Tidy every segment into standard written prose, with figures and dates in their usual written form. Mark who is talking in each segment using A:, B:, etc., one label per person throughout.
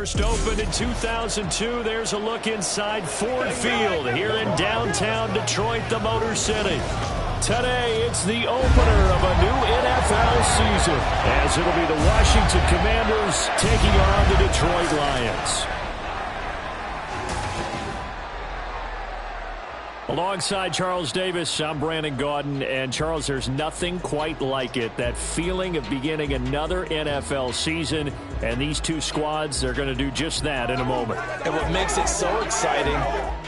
A: first opened in 2002. There's a look inside Ford Field here in downtown Detroit, the Motor City. Today, it's the opener of a new NFL season, as it'll be the Washington Commanders taking on the Detroit Lions. Alongside Charles Davis, I'm Brandon Gaudin. And, Charles, there's nothing quite like it. That feeling of beginning another NFL season. And these two squads, they're going to do just that in a moment.
B: And what makes it so exciting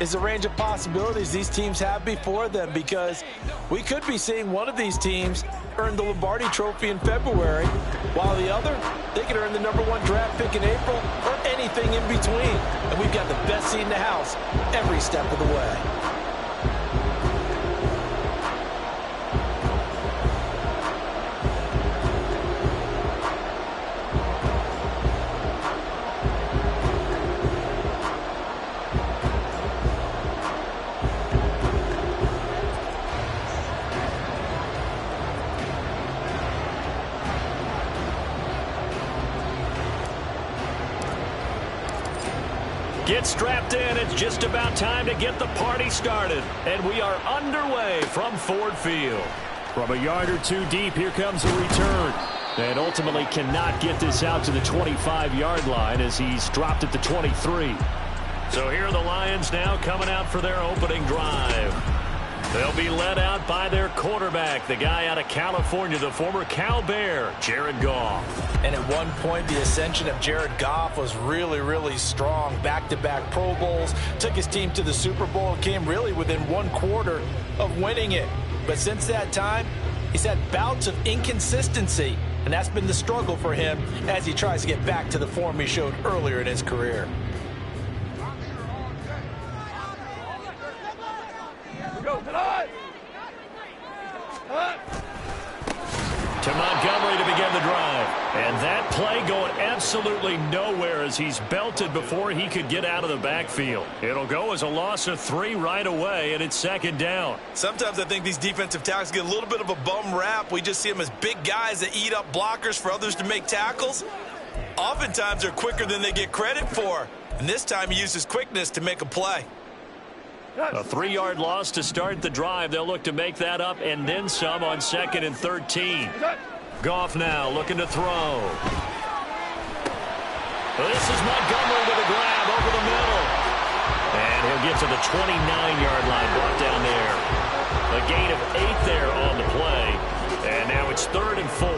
B: is the range of possibilities these teams have before them, because we could be seeing one of these teams earn the Lombardi Trophy in February, while the other, they could earn the #1 draft pick in April or anything in between. And we've got the best seat in the house every step of the way.
A: Get strapped in. It's just about time to get the party started. And we are underway from Ford Field. From a yard or two deep, here comes a return. And ultimately cannot get this out to the 25-yard line as he's dropped at the 23. So here are the Lions now coming out for their opening drive. They'll be led out by their quarterback, the guy out of California, the former Cal Bear, Jared Goff.
B: And at one point, the ascension of Jared Goff was really, really strong. Back-to-back Pro Bowls, took his team to the Super Bowl, and came really within one quarter of winning it. But since that time, he's had bouts of inconsistency, and that's been the struggle for him as he tries to get back to the form he showed earlier in his career.
A: To Montgomery to begin the drive. And that play going absolutely nowhere as he's belted before he could get out of the backfield. It'll go as a loss of 3 right away, and it's second down.
C: Sometimes I think these defensive tackles get a little bit of a bum rap. We just see them as big guys that eat up blockers for others to make tackles. Oftentimes they're quicker than they get credit for. And this time he uses quickness to make a play.
A: A 3-yard loss to start the drive. They'll look to make that up and then some on 2nd and 13. Goff now looking to throw. This is Montgomery with a grab over the middle. And he'll get to the 29-yard line, brought down there. A gain of 8 there on the play. And now it's 3rd and 4.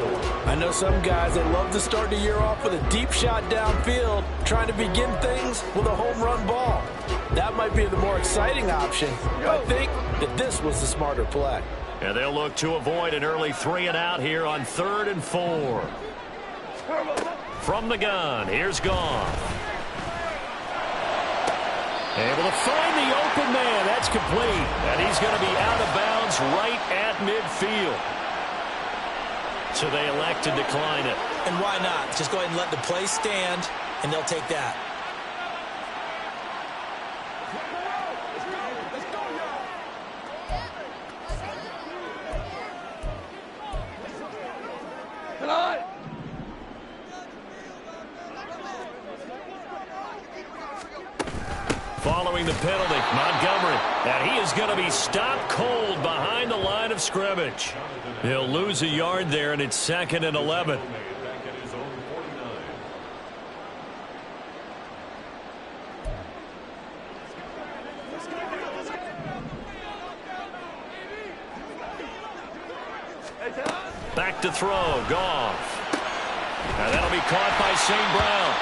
B: I know some guys that love to start the year off with a deep shot downfield, trying to begin things with a home run ball. That might be the more exciting option. I think that this was the smarter play.
A: And they'll look to avoid an early 3 and out here on 3rd and 4. From the gun, here's Goff. Able to find the open man. That's complete. And he's going to be out of bounds right at midfield. So they elect to decline it.
B: And why not? Just go ahead and let the play stand, and they'll take that.
A: Following the penalty, Montgomery. And he is going to be stopped cold behind the line of scrimmage. He'll lose a yard there, and it's 2nd and 11. Back to throw, Goff. Now that'll be caught by St. Brown.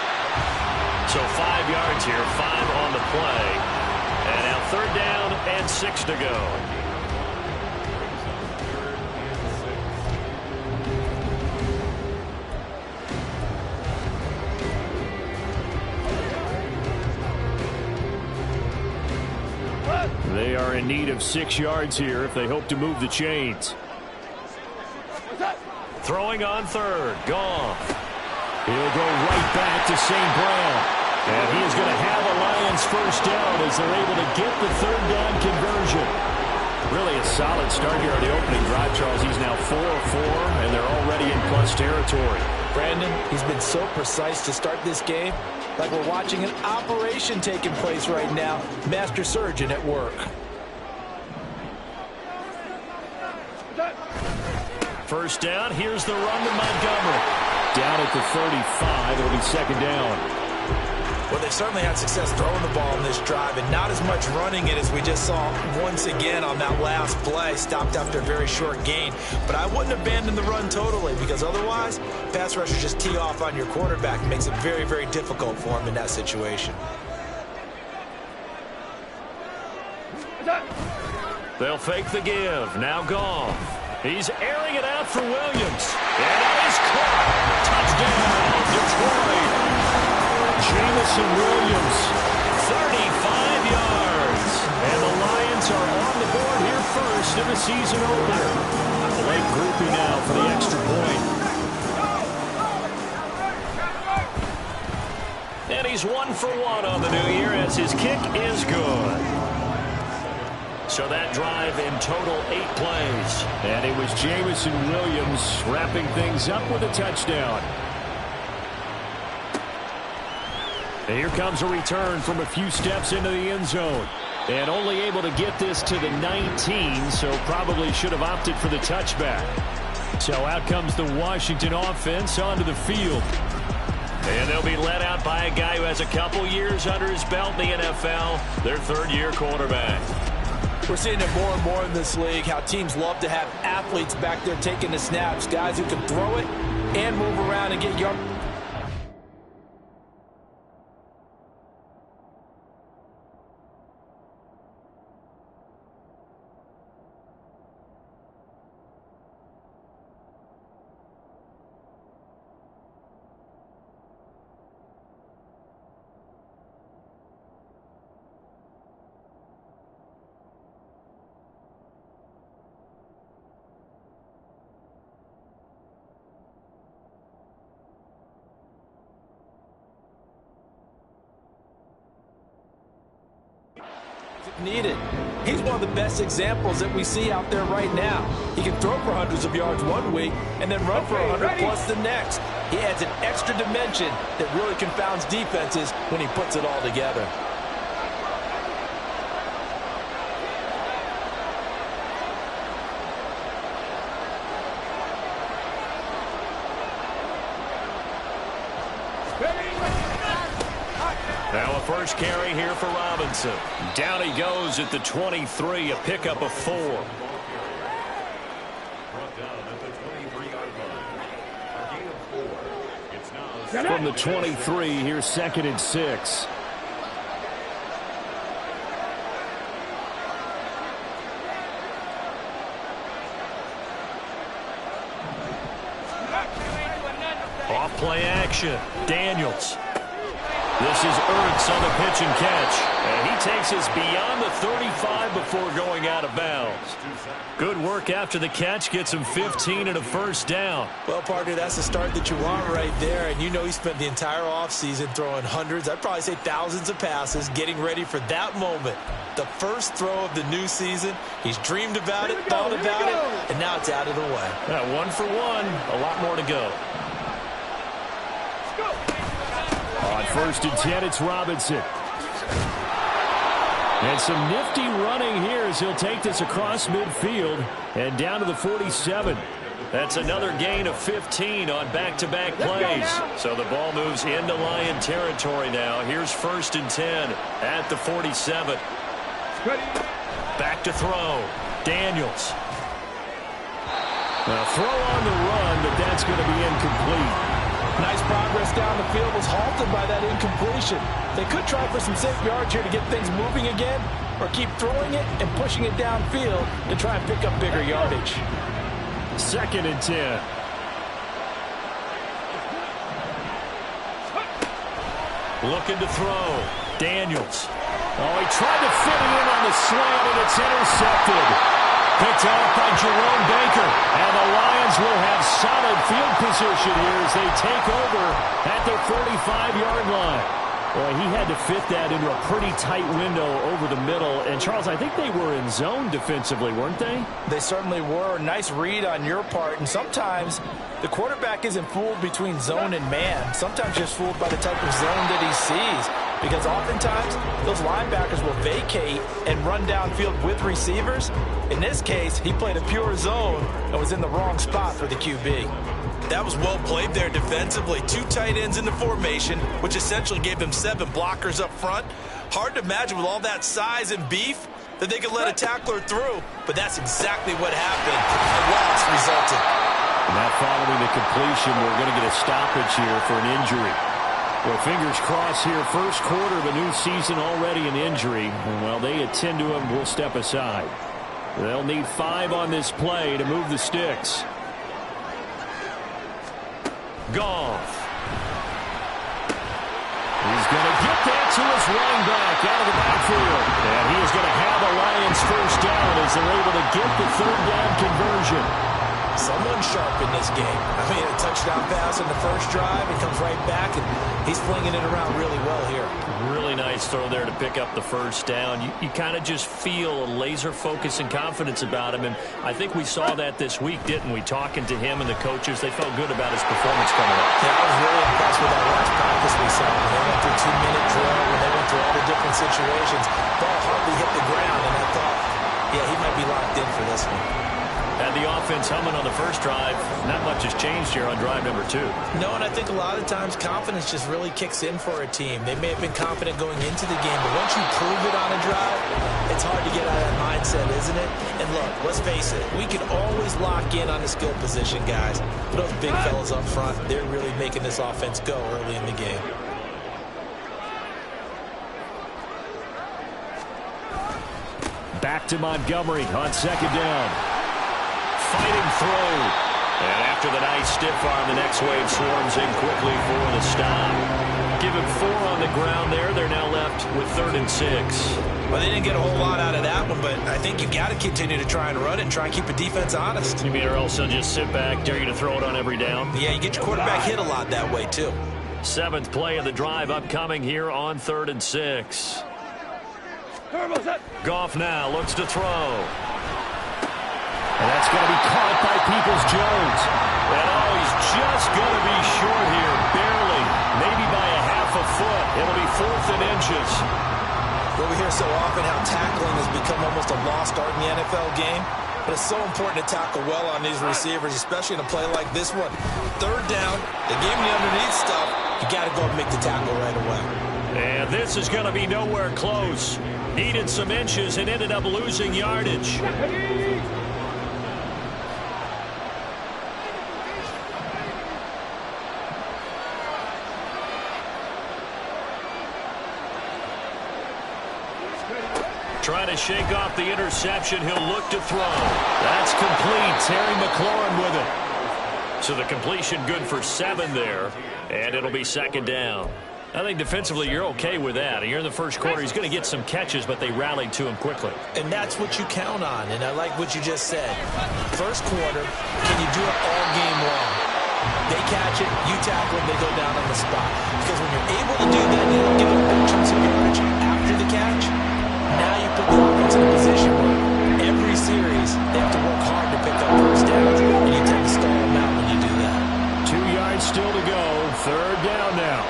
A: So 5 yards here, 5 on the play. And now 3rd down and 6 to go. They are in need of 6 yards here if they hope to move the chains. Throwing on 3rd, Goff. He'll go right back to St. Brown. And he is going to have a Lions first down as they're able to get the 3rd down conversion. really a solid start here on the opening drive, Charles. He's now 4 of 4, and they're already in plus territory.
B: Brandon, he's been so precise to start this game, like we're watching an operation taking place right now. Master surgeon at work.
A: First down, here's the run to Montgomery. Down at the 35, it'll be second down.
B: Well, they certainly had success throwing the ball in this drive, and not as much running it as we just saw once again on that last play. Stopped after a very short gain. But I wouldn't abandon the run totally, because otherwise, pass rushers just tee off on your quarterback. It makes it very, very difficult for him in that situation.
A: They'll fake the give. Now Goff. He's airing it out for Williams. And it is caught. Touchdown, Detroit. Jamison Williams, 35 yards. And the Lions are on the board here first in the season opener. Late groupie now for the extra point. And he's 1 for 1 on the new year as his kick is good. So that drive in total 8 plays. And it was Jamison Williams wrapping things up with a touchdown. And here comes a return from a few steps into the end zone. And only able to get this to the 19, so probably should have opted for the touchback. So out comes the Washington offense onto the field. And they'll be led out by a guy who has a couple years under his belt in the NFL, their third-year quarterback.
B: We're seeing it more and more in this league, how teams love to have athletes back there taking the snaps, guys who can throw it and move around and get yards. Needed. He's one of the best examples that we see out there right now. He can throw for hundreds of yards one week and then run for 100 plus the next. He adds an extra dimension that really confounds defenses when he puts it all together.
A: Now a first carry here for Robinson. Down he goes at the 23, a pickup of 4. From the 23, here's 2nd and 6. Off play action. Daniels. This is Ertz on the pitch and catch. And he takes us beyond the 35 before going out of bounds. Good work after the catch. Gets him 15 and a first down.
B: Well, partner, that's the start that you want right there. And you know he spent the entire offseason throwing hundreds, I'd probably say thousands of passes, getting ready for that moment. The first throw of the new season. He's dreamed about it, thought about it, and now it's out of the way.
A: 1 for 1. A lot more to go. On 1st and 10, it's Robinson. And some nifty running here as he'll take this across midfield and down to the 47. That's another gain of 15 on back-to-back plays. So the ball moves into Lion territory now. Here's 1st and 10 at the 47. Back to throw. Daniels. A throw on the run, but that's going to be incomplete.
B: Nice progress down the field, was halted by that incompletion. They could try for some safe yards here to get things moving again, or keep throwing it and pushing it downfield to try and pick up bigger yardage.
A: 2nd and 10. Looking to throw. Daniels. Oh, he tried to fit it in on the slant, and it's intercepted. Picked off by Jerome Baker. And the Lions will have solid field position here as they take over at their 45-yard line. Well, he had to fit that into a pretty tight window over the middle. And, Charles, I think they were in zone defensively, weren't they?
B: They certainly were. Nice read on your part. And sometimes the quarterback isn't fooled between zone and man. Sometimes just fooled by the type of zone that he sees. Because oftentimes, those linebackers will vacate and run downfield with receivers. In this case, he played a pure zone and was in the wrong spot for the QB.
C: That was well played there defensively. 2 tight ends in the formation, which essentially gave them 7 blockers up front. Hard to imagine with all that size and beef that they could let a tackler through, but that's exactly what happened. A loss resulted.
A: And that following the completion, we're going to get a stoppage here for an injury. Well, fingers crossed here, first quarter of a new season, already an injury. And while they attend to him, we'll step aside. They'll need 5 on this play to move the sticks. Goff. He's going to get that to his running back out of the backfield. And he is going to have a Lions first down as they're able to get the third down conversion.
B: Someone sharp in this game. I mean, a touchdown pass in the first drive. It comes right back, and he's flinging it around really well here.
A: Really nice throw there to pick up the first down. You kind of just feel a laser focus and confidence about him, and I think we saw that this week, didn't we? Talking to him and the coaches, they felt good about his performance coming up.
B: Yeah, I was really impressed with that last practice we saw. When they went through 2-minute drill, when they went through all the different situations, ball hardly hit the ground, and I thought, yeah, he might be locked in for this one.
A: Had the offense humming on the first drive. Not much has changed here on drive number 2.
B: No, and I think a lot of times confidence just really kicks in for a team. They may have been confident going into the game, but once you prove it on a drive, it's hard to get out of that mindset, isn't it? And look, let's face it, we can always lock in on the skill position, guys. But those big fellas up front, they're really making this offense go early in the game.
A: Back to Montgomery on second down. Fighting through. And after the nice stiff arm, the next wave swarms in quickly for the stop. Give him 4 on the ground there. They're now left with 3rd and 6.
B: Well, they didn't get a whole lot out of that one, but I think you got to continue to try and run it and try and keep the defense honest.
A: You mean or else they'll just sit back, dare you to throw it on every down?
B: Yeah, you get your quarterback hit a lot that way, too.
A: 7th play of the drive upcoming here on 3rd and 6. Goff now looks to throw. And that's going to be caught by Peoples-Jones. And he's just going to be short here, barely, maybe by a half a foot. It'll be 4th and inches.
B: Well, we hear so often how tackling has become almost a lost art in the NFL game. But it's so important to tackle well on these receivers, especially in a play like this one. 3rd down, they gave him the underneath stuff. You got to go and make the tackle right away.
A: And this is going to be nowhere close. Needed some inches and ended up losing yardage. Trying to shake off the interception. He'll look to throw. That's complete. Terry McLaurin with it. So the completion good for 7 there. And it'll be 2nd down. I think defensively you're okay with that. You're in the first quarter. He's going to get some catches, but they rallied to him quickly.
B: And that's what you count on. And I like what you just said. First quarter, can you do it all game long? They catch it, you tackle them, they go down on the spot. Because when you're able to do that, you don't give them big chunks of yardage after the catch. Now you put the offense in a position where every series they have to work hard to pick up first downs, and you tend to stall them out when you do that.
A: 2 yards still to go. 3rd down now.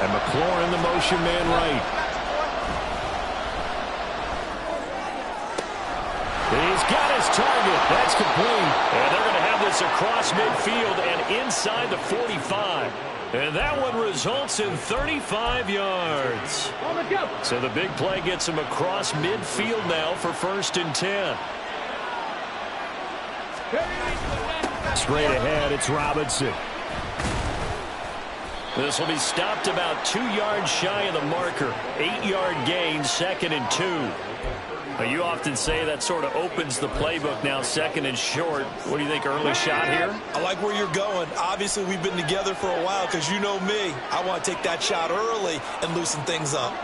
A: And McLaurin, the motion man right. He's got his target. That's complete. And they're going to have this across midfield and inside the 45. And that one results in 35 yards. So the big play gets him across midfield now for 1st and 10. Straight ahead, it's Robinson. This will be stopped about 2 yards shy of the marker. 8-yard gain, 2nd and 2. Now, you often say that sort of opens the playbook now, 2nd and short. What do you think, early shot here?
C: I like where you're going. Obviously, we've been together for a while because you know me. I want to take that shot early and loosen things up.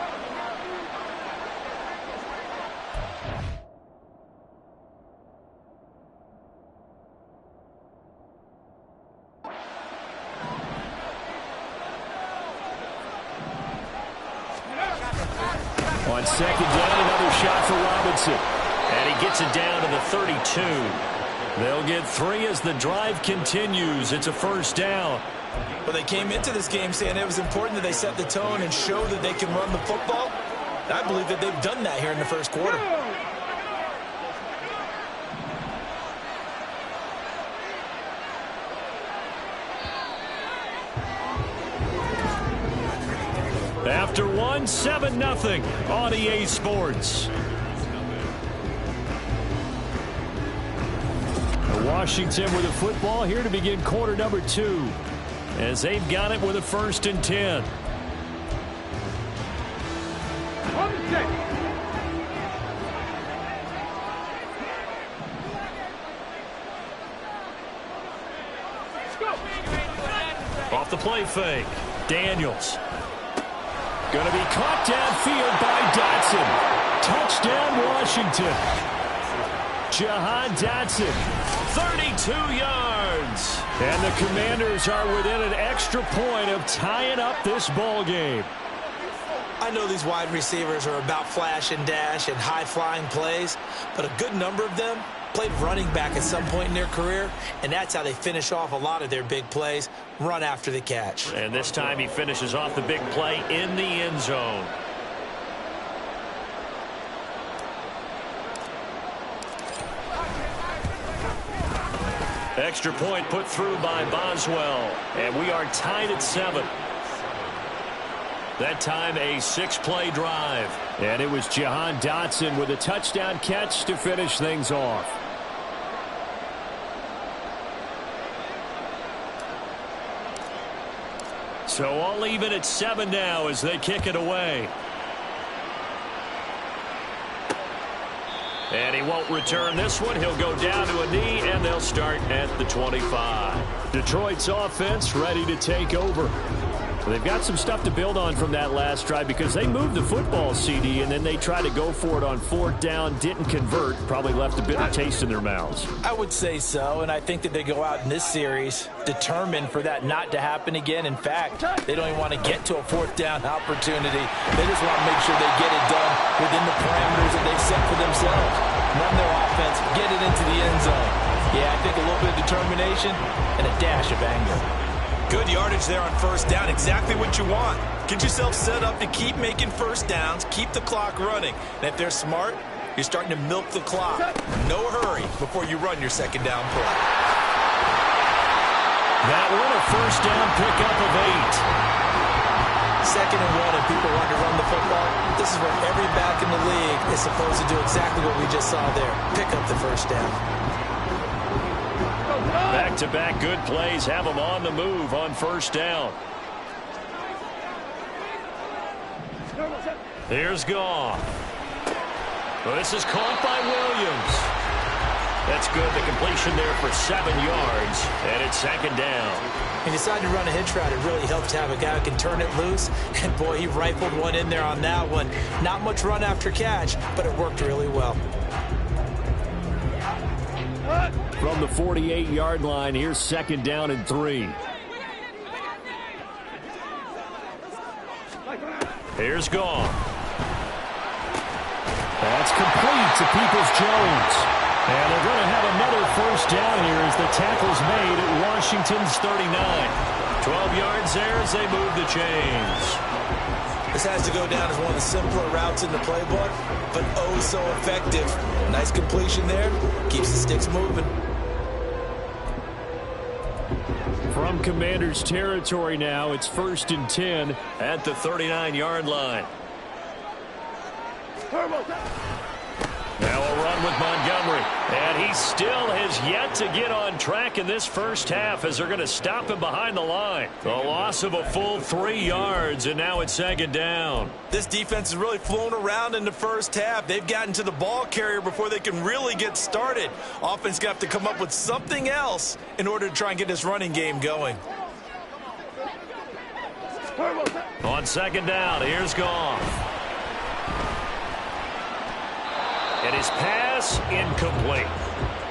A: On second down, another shot for Robinson. And he gets it down to the 32. They'll get 3 as the drive continues. It's a first down.
B: Well, they came into this game saying it was important that they set the tone and show that they can run the football. I believe that they've done that here in the first quarter.
A: After 1, 7-0 on EA Sports. Washington with the football here to begin quarter number 2. As they've got it with a 1st and 10. Off the play fake. Daniels. Going to be caught downfield by Dotson. Touchdown, Washington. Jahan Dotson, 32 yards. And the Commanders are within an extra point of tying up this ball game.
B: I know these wide receivers are about flash and dash and high-flying plays, but a good number of them played running back at some point in their career, and that's how they finish off a lot of their big plays, run after the catch.
A: And this time he finishes off the big play in the end zone. Extra point put through by Boswell, and we are tied at 7. That time a 6-play drive, and it was Jahan Dotson with a touchdown catch to finish things off. So all even at 7 now as they kick it away. And he won't return this one. He'll go down to a knee, and they'll start at the 25. Detroit's offense ready to take over. They've got some stuff to build on from that last drive because they moved the football, CD, and then they tried to go for it on 4th down, didn't convert, probably left a bitter taste in their mouths.
B: I would say so, and I think that they go out in this series determined for that not to happen again. In fact, they don't even want to get to a 4th down opportunity. They just want to make sure they get it done within the parameters that they've set for themselves. Run their offense, get it into the end zone. Yeah, I think a little bit of determination and a dash of anger.
C: Good yardage there on 1st down. Exactly what you want. Get yourself set up to keep making 1st downs, keep the clock running. And if they're smart, you're starting to milk the clock. No hurry before you run your 2nd down play.
A: That one a 1st down pickup of 8.
B: 2nd and 1 and people want to run the football. This is where every back in the league is supposed to do exactly what we just saw there. Pick up the 1st down.
A: Back-to-back good plays have them on the move on 1st down. Here's Goff. Well, this is caught by Williams. That's good. The completion there for 7 yards, and it's 2nd down.
B: He decided to run a hitch route. It really helps to have a guy who can turn it loose. And, boy, he rifled one in there on that one. Not much run after catch, but it worked really well.
A: From the 48-yard line, here's 2nd down and 3. Here's Goff. That's complete to Peoples-Jones. And they're going to have another 1st down here as the tackle's made at Washington's 39. 12 yards there as they move the chains.
B: This has to go down as one of the simpler routes in the playbook, but oh so effective. Nice completion there. Keeps the sticks moving.
A: From Commanders territory now, it's 1st and 10 at the 39-yard line. Now a run with Montgomery. And he still has yet to get on track in this first half as they're going to stop him behind the line. The loss of a full 3 yards, and now it's 2nd down.
C: This defense has really flown around in the first half. They've gotten to the ball carrier before they can really get started. Offense going to have to come up with something else in order to try and get this running game going.
A: On 2nd down, here's Goff. And his pass incomplete.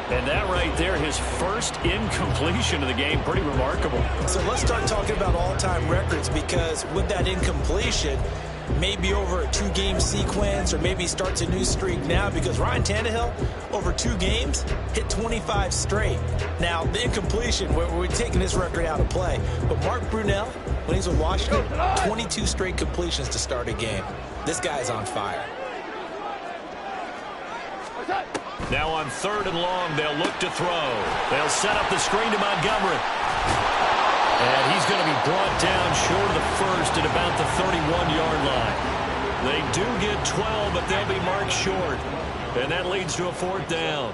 A: And that right there, his first incompletion of the game, pretty remarkable.
B: So let's start talking about all-time records, because with that incompletion, maybe over a 2-game sequence, or maybe starts a new streak now, because Ryan Tannehill, over 2 games, hit 25 straight. Now, the incompletion, we're taking this record out of play, but Mark Brunell, when he's with Washington, 22 straight completions to start a game. This guy's on fire.
A: Now on 3rd and long, they'll look to throw. They'll set up the screen to Montgomery. And he's going to be brought down short of the first at about the 31-yard line. They do get 12, but they'll be marked short. And that leads to a 4th down.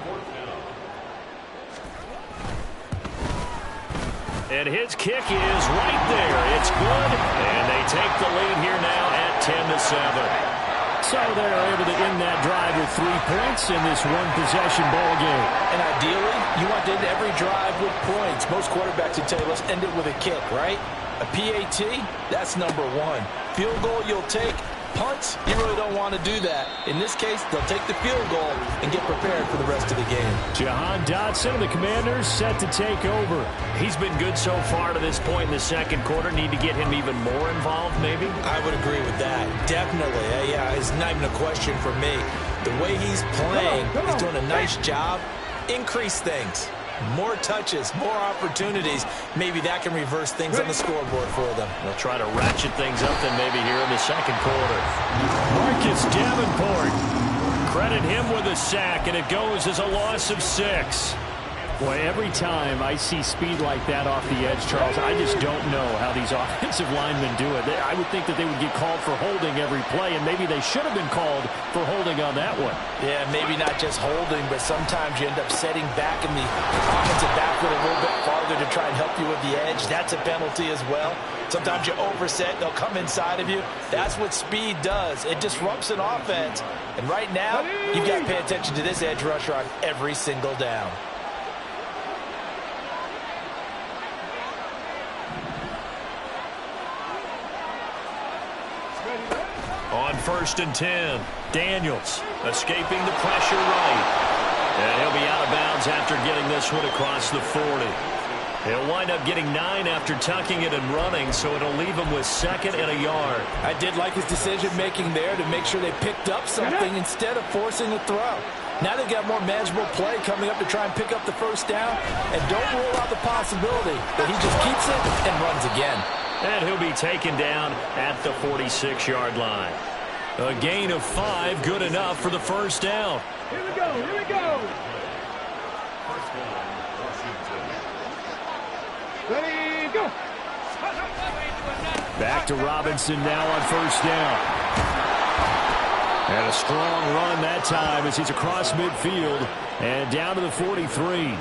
A: And his kick is right there. It's good. And they take the lead here now at 10-7. So they're able to end that drive with 3 points in this one-possession ball game.
B: And ideally, you want to end every drive with points. Most quarterbacks would tell you, let's end it with a kick, right? A PAT, that's number 1. Field goal you'll take. Punts, you really don't want to do that. In this case, they'll take the field goal and get prepared for the rest of the game.
A: Jahan Dotson of the Commanders set to take over. He's been good so far to this point in the second quarter. Need to get him even more involved, maybe?
B: I would agree with that. Definitely. Yeah, it's not even a question for me. The way he's playing, he's doing a nice job. Increase things. More touches, more opportunities. Maybe that can reverse things on the scoreboard for them.
A: They'll try to ratchet things up then maybe here in the second quarter. Marcus Davenport. Credit him with a sack, and it goes as a loss of 6.
D: Boy, every time I see speed like that off the edge, Charles, I just don't know how these offensive linemen do it. I would think that they would get called for holding every play, and maybe they should have been called for holding on that one.
B: Yeah, maybe not just holding, but sometimes you end up setting back in the offensive backfield a little bit farther to try and help you with the edge. That's a penalty as well. Sometimes you overset, they'll come inside of you. That's what speed does. It disrupts an offense. And right now, you've got to pay attention to this edge rusher on every single down.
A: On 1st and 10, Daniels escaping the pressure right. And he'll be out of bounds after getting this one across the 40. He'll wind up getting 9 after tucking it and running, so it'll leave him with 2nd and a yard.
B: I did like his decision-making there to make sure they picked up something instead of forcing a throw. Now they've got more manageable play coming up to try and pick up the 1st down, and don't rule out the possibility that he just keeps it and runs again.
A: And he'll be taken down at the 46-yard line. A gain of 5, good enough for the 1st down.
E: Here we go, here we go. Ready, go.
D: Back to Robinson now on 1st down.
A: And a strong run that time as he's across midfield and down to the 43.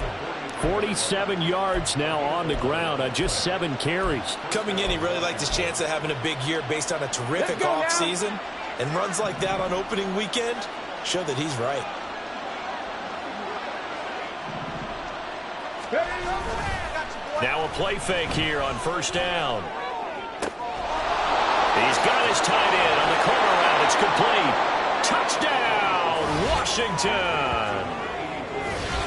A: 47 yards now on the ground on just 7 carries.
B: Coming in, he really liked his chance of having a big year based on a terrific offseason. And runs like that on opening weekend show that he's right.
A: Now a play fake here on 1st down. He's got his tight end on the corner route. It's complete. Touchdown, Washington.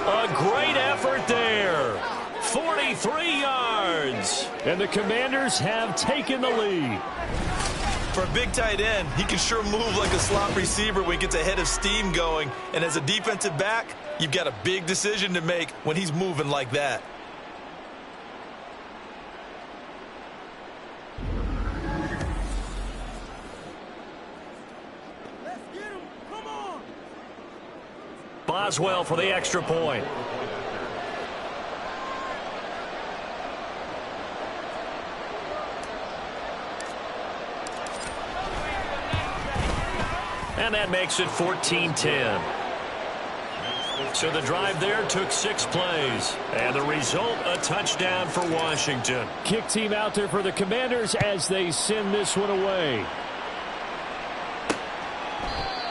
A: A great effort there. 43 yards.
D: And the Commanders have taken the lead.
C: For a big tight end, he can sure move like a slot receiver when he gets a head of steam going. And as a defensive back, you've got a big decision to make when he's moving like that.
E: Let's get him. Come on.
A: Boswell for the extra point. And that makes it 14-10. So the drive there took 6 plays. And the result, a touchdown for Washington.
D: Kick team out there for the Commanders as they send this one away.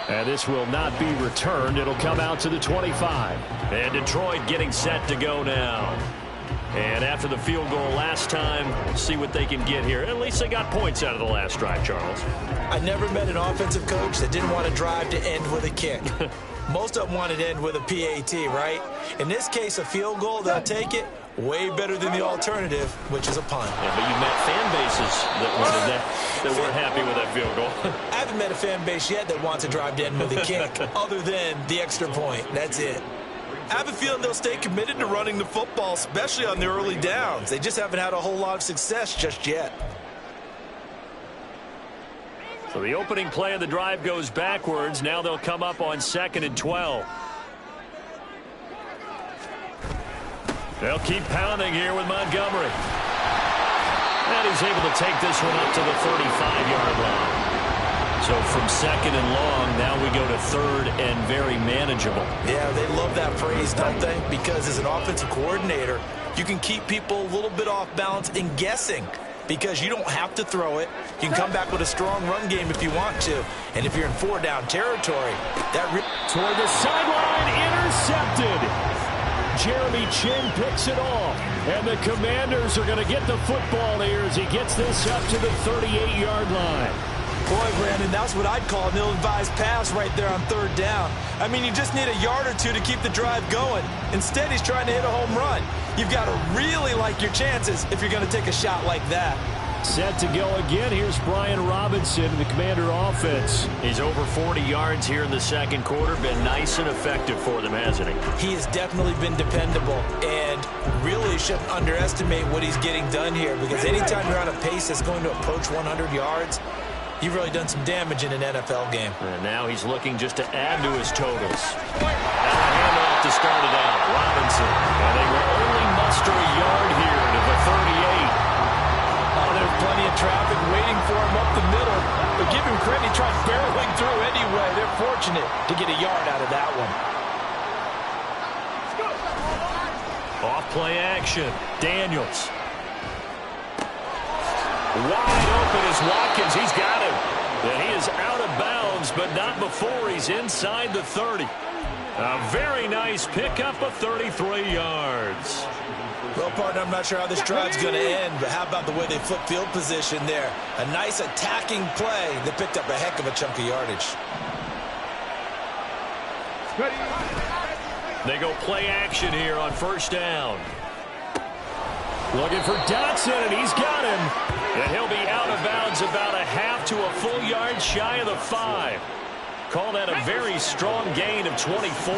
D: And this will not be returned. It'll come out to the 25.
A: And Detroit getting set to go now. And after the field goal last time, see what they can get here. At least they got points out of the last drive, Charles.
B: I never met an offensive coach that didn't want a drive to end with a kick. Most of them wanted to end with a PAT, right? In this case, a field goal, they'll take it. Way better than the alternative, which is a punt.
D: Yeah, but you met fan bases that weren't happy with that field goal.
B: I haven't met a fan base yet that wants to drive to end with a kick other than the extra point. That's it.
C: I have a feeling they'll stay committed to running the football, especially on their early downs. They just haven't had a whole lot of success just yet.
A: So the opening play of the drive goes backwards. Now they'll come up on 2nd and 12. They'll keep pounding here with Montgomery. And he's able to take this one up to the 35-yard line. So from 2nd and long, now we go to 3rd and very manageable.
B: Yeah, they love that phrase, don't they? Because as an offensive coordinator, you can keep people a little bit off balance and guessing because you don't have to throw it. You can come back with a strong run game if you want to. And if you're in 4-down territory, that
A: toward the sideline, intercepted. Jeremy Chin picks it off. And the Commanders are going to get the football here as he gets this up to the 38-yard line.
B: Boy, Brandon, that's what I'd call an ill-advised pass right there on 3rd down. I mean, you just need a yard or two to keep the drive going. Instead, he's trying to hit a home run. You've got to really like your chances if you're going to take a shot like that.
A: Set to go again. Here's Brian Robinson in the Commander offense. He's over 40 yards here in the 2nd quarter. Been nice and effective for them, hasn't he?
B: He has definitely been dependable and really shouldn't underestimate what he's getting done here because anytime you're on a pace that's going to approach 100 yards, you've really done some damage in an NFL game.
A: And now he's looking just to add to his totals. Now a handoff to start it out. Robinson. And they will only muster a yard here to the 38.
B: Oh, there's plenty of traffic waiting for him up the middle. But give him credit, he tried barreling through anyway. They're fortunate to get a yard out of that one.
A: Off play action. Daniels. Wide open is Watkins. He's got him. And he is out of bounds, but not before he's inside the 30. A very nice pickup of 33 yards.
B: Well, partner, I'm not sure how this drive's going to end, but how about the way they flip field position there? A nice attacking play that picked up a heck of a chunk of yardage.
A: They go play action here on 1st down. Looking for Dotson, and he's got him. And he'll be out of bounds about a half to a full yard shy of the 5. Call that a very strong gain of 24.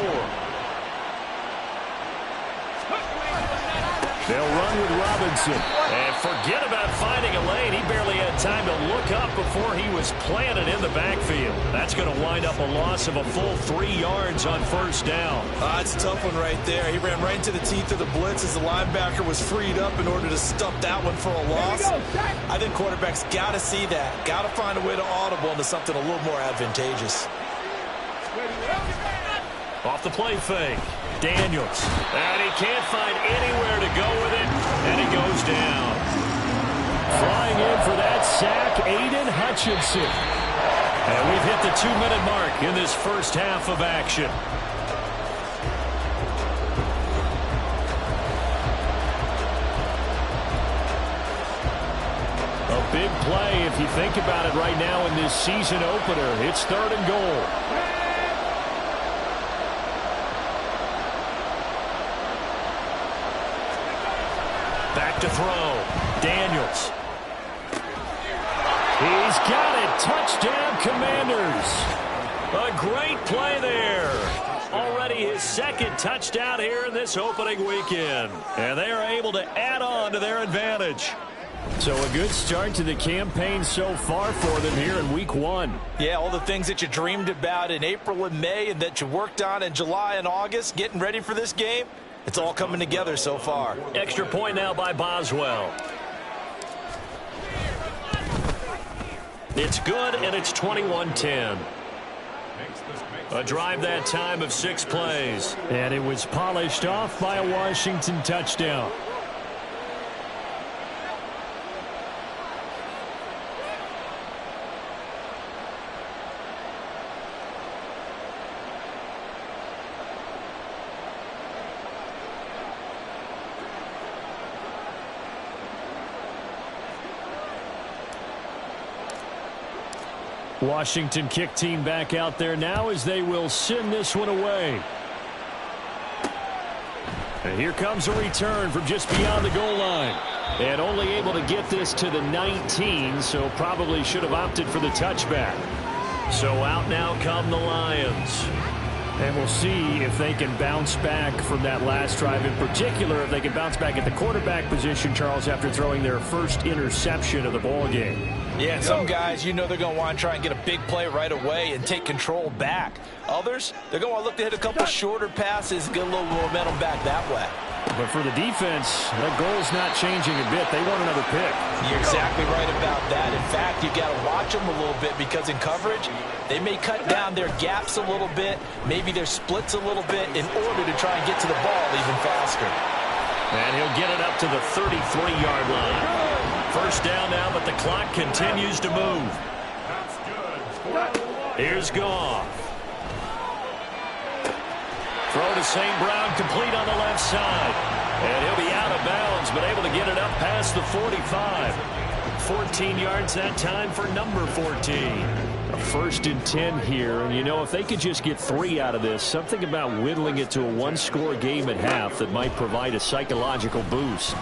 A: They'll run with Robinson. And forget about finding a lane. He barely had time to look up before he was planted in the backfield. That's going to wind up a loss of a full 3 yards on 1st down.
B: It's a tough one right there. He ran right into the teeth of the blitz as the linebacker was freed up in order to stop that one for a loss. I think quarterbacks got to see that. Got to find a way to audible into something a little more advantageous.
A: Off the play fake. Daniels. And he can't find anywhere to go with it. And he goes down. Flying in for that sack, Aiden Hutchinson. And we've hit the 2-minute mark in this first half of action. A big play if you think about it right now in this season opener. It's 3rd and goal. Back to throw. Daniels. He's got it. Touchdown, Commanders. A great play there. Already his 2nd touchdown here in this opening weekend. And they are able to add on to their advantage. So a good start to the campaign so far for them here in week 1.
B: Yeah, all the things that you dreamed about in April and May and that you worked on in July and August, getting ready for this game. It's all coming together so far.
A: Extra point now by Boswell. It's good, and it's 21-10. A drive that time of 6 plays. And it was polished off by a Washington touchdown. Washington kick team back out there now as they will send this one away. And here comes a return from just beyond the goal line. And only able to get this to the 19, so probably should have opted for the touchback. So out now come the Lions. And we'll see if they can bounce back from that last drive. In particular, if they can bounce back at the quarterback position, Charles, after throwing their first interception of the ball game.
B: Yeah, some guys, you know they're going to want to try and get a big play right away and take control back. Others, they're going to want to look to hit a couple shorter passes and get a little momentum back that way.
A: But for the defense, that goal's not changing a bit. They want another pick.
B: You're exactly right about that. In fact, you've got to watch them a little bit because in coverage, they may cut down their gaps a little bit, maybe their splits a little bit in order to try and get to the ball even faster.
A: And he'll get it up to the 33-yard line. First down now, but the clock continues to move. Here's Goff. Throw to St. Brown, complete on the left side. And he'll be out of bounds, but able to get it up past the 45. 14 yards that time for number 14. A 1st and 10 here, and you know, if they could just get 3 out of this, something about whittling it to a 1-score game at half that might provide a psychological boost.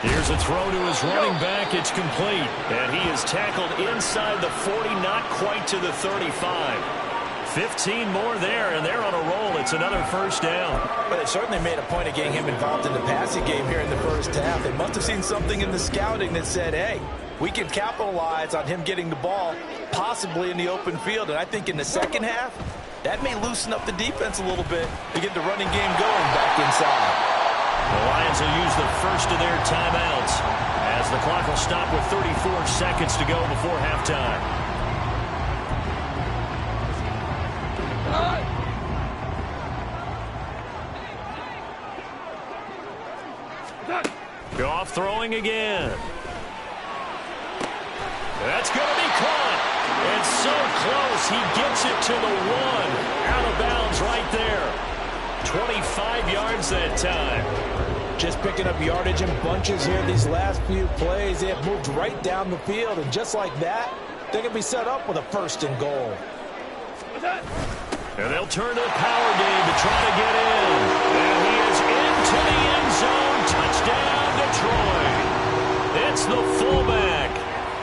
A: Here's a throw to his running back. It's complete. And he is tackled inside the 40, not quite to the 35. 15 more there, and they're on a roll. It's another first down.
B: But they certainly made a point of getting him involved in the passing game here in the first half. They must have seen something in the scouting that said, hey, we can capitalize on him getting the ball, possibly in the open field. And I think in the second half, that may loosen up the defense a little bit to get the running game going back inside.
A: The Lions will use the first of their timeouts as the clock will stop with 34 seconds to go before halftime. Goff throwing again. That's going to be caught. It's so close. He gets it to the 1. Out of bounds right there. 25 yards that time.
B: Just picking up yardage in bunches here these last few plays. They have moved right down the field, and just like that, they're going to be set up with a 1st and goal.
A: And they'll turn to the power game to try to get in. And he is into the end zone. Touchdown, Detroit. It's the fullback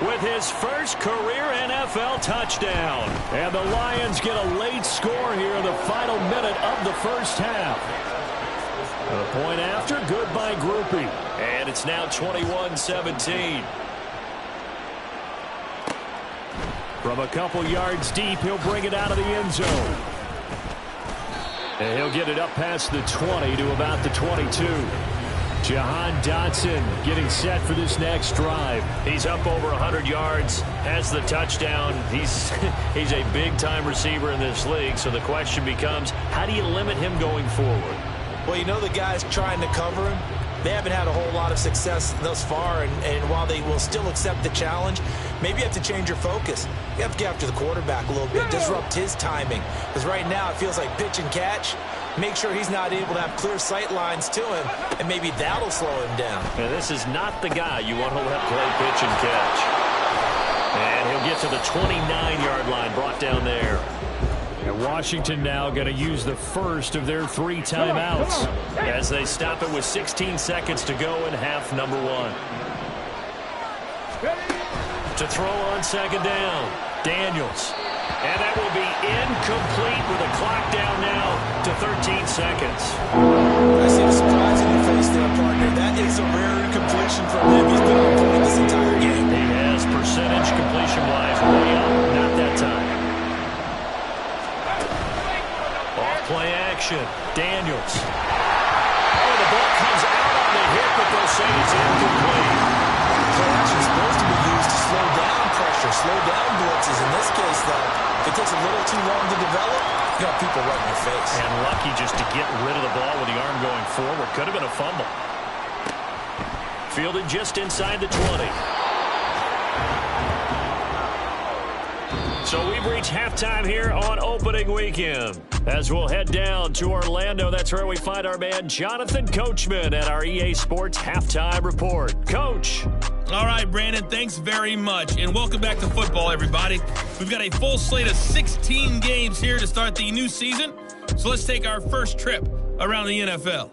A: with his first career NFL touchdown. And the Lions get a late score here in the final minute of the first half. A point after, good by Groupie. And it's now 21-17. From a couple yards deep, he'll bring it out of the end zone. And he'll get it up past the 20 to about the 22. Jahan Dotson getting set for this next drive. He's up over 100 yards, has the touchdown. He's a big-time receiver in this league, so the question becomes, how do you limit him going forward?
B: Well, you know the guys trying to cover him, they haven't had a whole lot of success thus far, and while they will still accept the challenge, maybe you have to change your focus. You have to get after the quarterback a little bit, disrupt his timing. Because right now it feels like pitch and catch. Make sure he's not able to have clear sight lines to him, and maybe that'll slow him down.
A: And this is not the guy you want to let play pitch and catch. And he'll get to the 29-yard line, brought down there. And Washington now going to use the first of their 3 timeouts as they stop it with 16 seconds to go in half number 1. To throw on second down, Daniels. And that will be incomplete with a clock down now to 13 seconds.
B: I see a surprise in your face there, partner. That is a rare incompletion from him. He's been on point this entire game.
A: He has percentage completion-wise way up. Not that time. Off-play action. Daniels. Oh, the ball comes out on the hit, but they'll say it's incomplete.
B: Play action is supposed to be used to slow down pressure, slow down blitzes. In this case, though, if it takes a little too long to develop, you got people right in your face.
A: And lucky just to get rid of the ball with the arm going forward. Could have been a fumble. Fielded just inside the 20. So we've reached halftime here on opening weekend. As we'll head down to Orlando, that's where we find our man Jonathan Coachman at our EA Sports Halftime Report. Coach.
F: All right, Brandon, thanks very much. And welcome back to football, everybody. We've got a full slate of 16 games here to start the new season. So let's take our first trip around the NFL.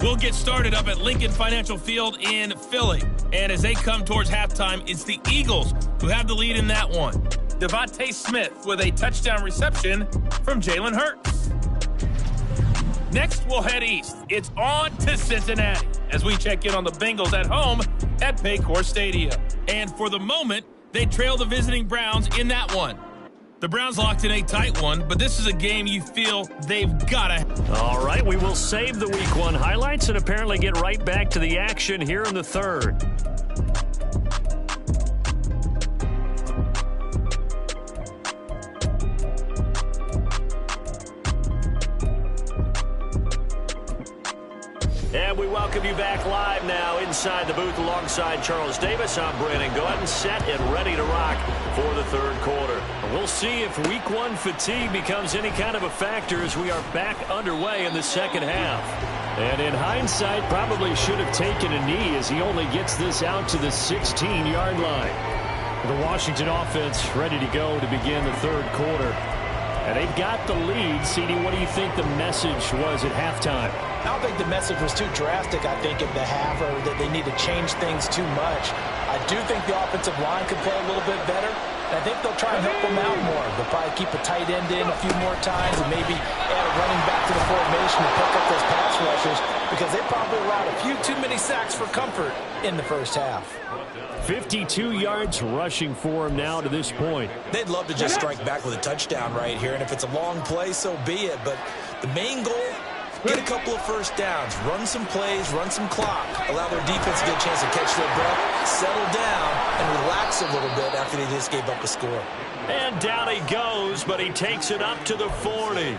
F: We'll get started up at Lincoln Financial Field in Philly. And as they come towards halftime, it's the Eagles who have the lead in that one. Devontae Smith with a touchdown reception from Jalen Hurts. Next, we'll head east. It's on to Cincinnati as we check in on the Bengals at home at Paycor Stadium. And for the moment, they trail the visiting Browns in that one. The Browns locked in a tight one, but this is a game you feel they've got to.
D: All right, we will save the Week 1 highlights and apparently get right back to the action here in the third. And we welcome you back live now inside the booth alongside Charles Davis. I'm Brandon Gordon, set and ready to rock for the third quarter. We'll see if Week 1 fatigue becomes any kind of a factor as we are back underway in the second half. And in hindsight, probably should have taken a knee as he only gets this out to the 16-yard line. The Washington offense ready to go to begin the third quarter. And they've got the lead. CD, what do you think the message was at halftime?
B: I don't think the message was too drastic, I think, in the half, or that they need to change things too much. I do think the offensive line could play a little bit better. And I think they'll try and help them out more. They'll probably keep a tight end in a few more times and maybe add a running back to the formation to pick up those pass rushers because they probably allowed a few too many sacks for comfort in the first half.
D: 52 yards rushing for him now to this point.
B: They'd love to just strike back with a touchdown right here, and if it's a long play, so be it. But the main goal, get a couple of first downs, run some plays, run some clock, allow their defense to get a chance to catch their breath, settle down, and relax a little bit after they just gave up a score.
D: And down he goes, but he takes it up to the 40.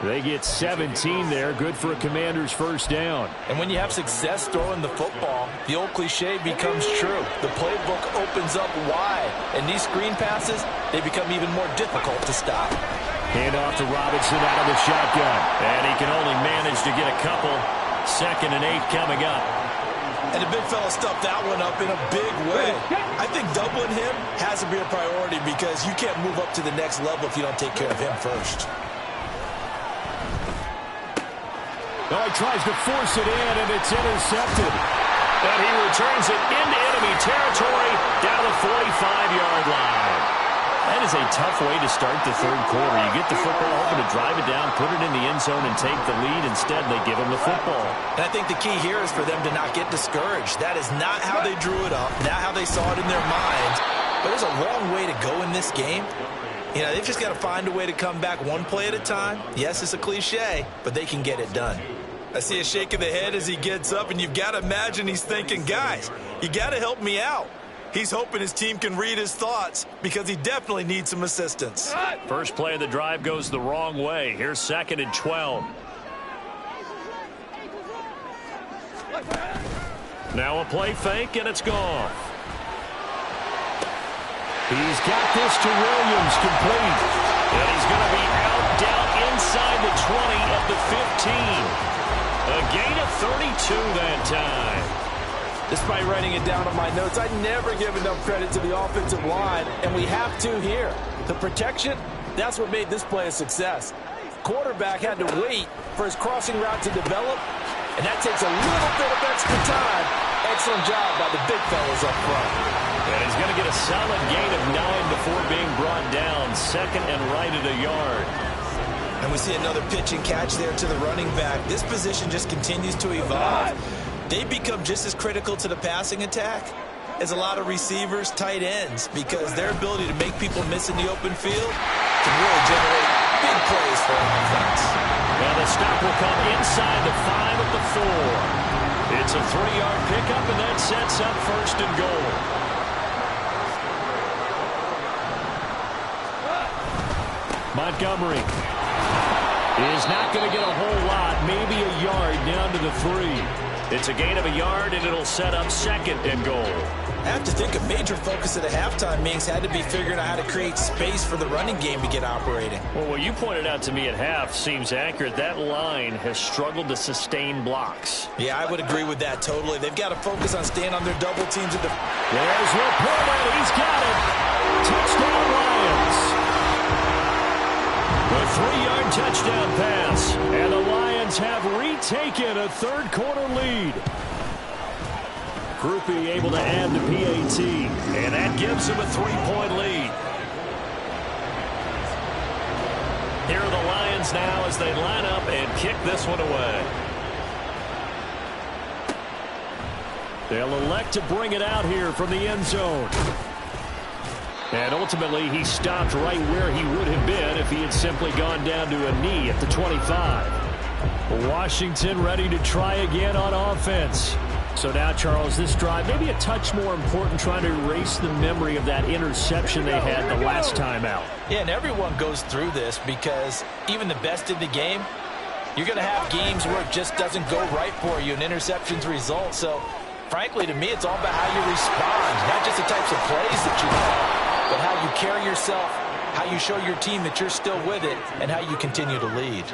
D: They get 17 there, good for a Commander's first down.
B: And when you have success throwing the football, the old cliche becomes true. The playbook opens up wide, and these screen passes, they become even more difficult to stop.
D: Hand off to Robinson out of the shotgun. And he can only manage to get a couple. 2nd and 8 coming up.
C: And the big fella stuffed that one up in a big way. I think doubling him has to be a priority because you can't move up to the next level if you don't take care of him first.
D: Oh, he tries to force it in, and it's intercepted. And he returns it into enemy territory down the 45-yard line. That is a tough way to start the third quarter. You get the football, hoping to drive it down, put it in the end zone, and take the lead. Instead, they give him the football.
B: And I think the key here is for them to not get discouraged. That is not how they drew it up, not how they saw it in their minds. But there's a long way to go in this game. You know, they've just got to find a way to come back one play at a time. Yes, it's a cliche, but they can get it done.
C: I see a shake of the head as he gets up, and you've got to imagine he's thinking, guys, you got to help me out. He's hoping his team can read his thoughts because he definitely needs some assistance.
D: First play of the drive goes the wrong way. Here's 2nd and 12. Now a play fake, and it's gone. He's got this to Williams, complete. And he's going to be out down inside the 20 of the 15. A gain of 32 that time.
B: Despite writing it down on my notes, I never give enough credit to the offensive line, and we have to here. The protection, that's what made this play a success. Quarterback had to wait for his crossing route to develop, and that takes a little bit of extra time. Excellent job by the big fellas up front.
D: And he's going to get a solid gain of 9 before being brought down. 2nd and right at a yard.
C: And we see another pitch and catch there to the running back. This position just continues to evolve. They become just as critical to the passing attack as a lot of receivers, tight ends, because their ability to make people miss in the open field can really generate big plays for an offense.
D: Now the stop will come inside the 5 at the 4. It's a 3-yard pickup, and that sets up 1st and goal. Montgomery is not going to get a whole lot, maybe a yard down to the 3. It's a gain of a yard, and it'll set up 2nd and goal.
C: I have to think a major focus at the halftime means had to be figuring out how to create space for the running game to get operating.
D: Well, what you pointed out to me at half seems accurate. That line has struggled to sustain blocks.
C: Yeah, I would agree with that totally. They've got to focus on staying on their double teams at the...
D: There's Laporta. He's got it. Touchdown, Lions. A 3-yard touchdown pass. And the Lions Lions have retaken a third-quarter lead. Groupie able to add the PAT.
A: And that gives them a 3-point lead. Here are the Lions now as they line up and kick this one away.
D: They'll elect to bring it out here from the end zone. And ultimately, he stopped right where he would have been if he had simply gone down to a knee at the 25. Washington ready to try again on offense. So now, Charles, this drive maybe a touch more important, trying to erase the memory of that interception they had the last time out.
B: Yeah, and everyone goes through this because even the best in the game, you're going to have games where it just doesn't go right for you and interceptions result. So, frankly, to me, it's all about how you respond, not just the types of plays that you call, but how you carry yourself, how you show your team that you're still with it, and how you continue to lead.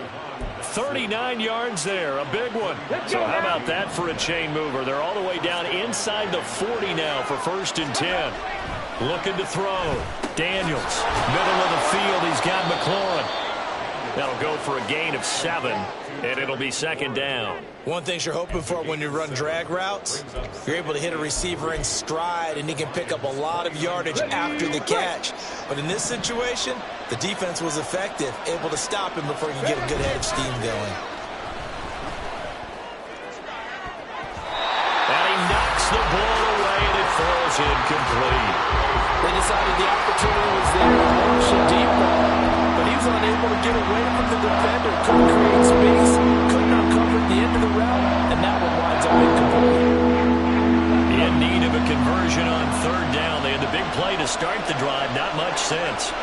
A: 39 yards there, a big one. So how about that for a chain mover? They're all the way down inside the 40 now for 1st and 10. Looking to throw. Daniels, middle of the field. He's got McLaurin. That'll go for a gain of 7, and it'll be 2nd down.
C: One thing you're hoping for when you run drag routes, you're able to hit a receiver in stride, and he can pick up a lot of yardage after the catch. But in this situation, the defense was effective, able to stop him before he could get a good head of steam going.
A: And he knocks the ball away, and it falls incomplete.
B: They decided the opportunity was there to launch a deep ball, but he was unable to get away from the defender, couldn't create space, could not cover the end of the route, and that one winds up incomplete.
A: In need of a conversion on 3rd down. They had the big play to start the drive, not much sense.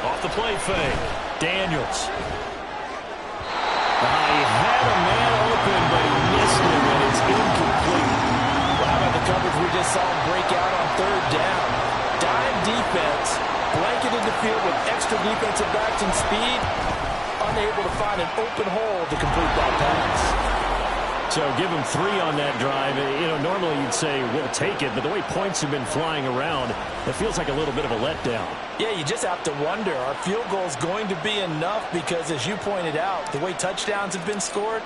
A: Off the play fake, Daniels.
D: He had a man open, but he missed it, and it's incomplete.
B: Well, how about the coverage we just saw him break out on 3rd down? Dime defense, blanketed the field with extra defensive backs and speed, unable to find an open hole to complete that pass.
D: So give him 3 on that drive. You know, normally you'd say, we'll take it, but the way points have been flying around, it feels like a little bit of a letdown.
B: Yeah, you just have to wonder, are field goals going to be enough? Because as you pointed out, the way touchdowns have been scored,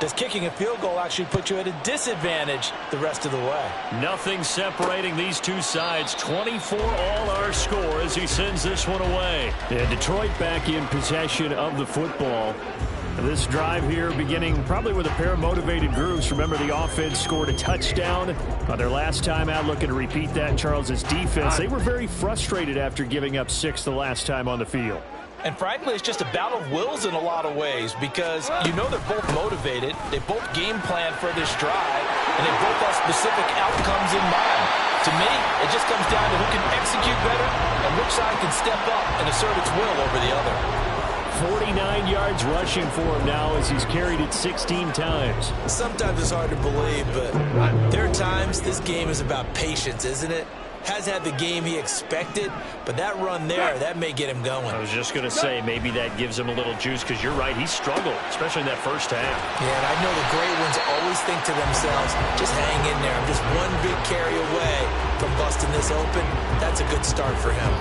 B: does kicking a field goal actually put you at a disadvantage the rest of the way?
A: Nothing separating these two sides. 24 all our score as he sends this one away.
D: Yeah, Detroit back in possession of the football. This drive here beginning probably with a pair of motivated groups. Remember, the offense scored a touchdown on their last time out. Looking to repeat that. Charles's defense, they were very frustrated after giving up 6 the last time on the field.
B: And frankly, it's just a battle of wills in a lot of ways because you know they're both motivated. They both game plan for this drive, and they both have specific outcomes in mind. To me, it just comes down to who can execute better and which side can step up and assert its will over the other.
D: 49 yards rushing for him now as he's carried it 16 times.
C: Sometimes it's hard to believe, but there are times this game is about patience, isn't it? Has had the game he expected, but that run there, that may get him going.
A: I was just going to say, maybe that gives him a little juice, because you're right, he struggled, especially in that first half.
C: Yeah, and I know the great ones always think to themselves, just hang in there. I'm just one big carry away from busting this open. That's a good start for him.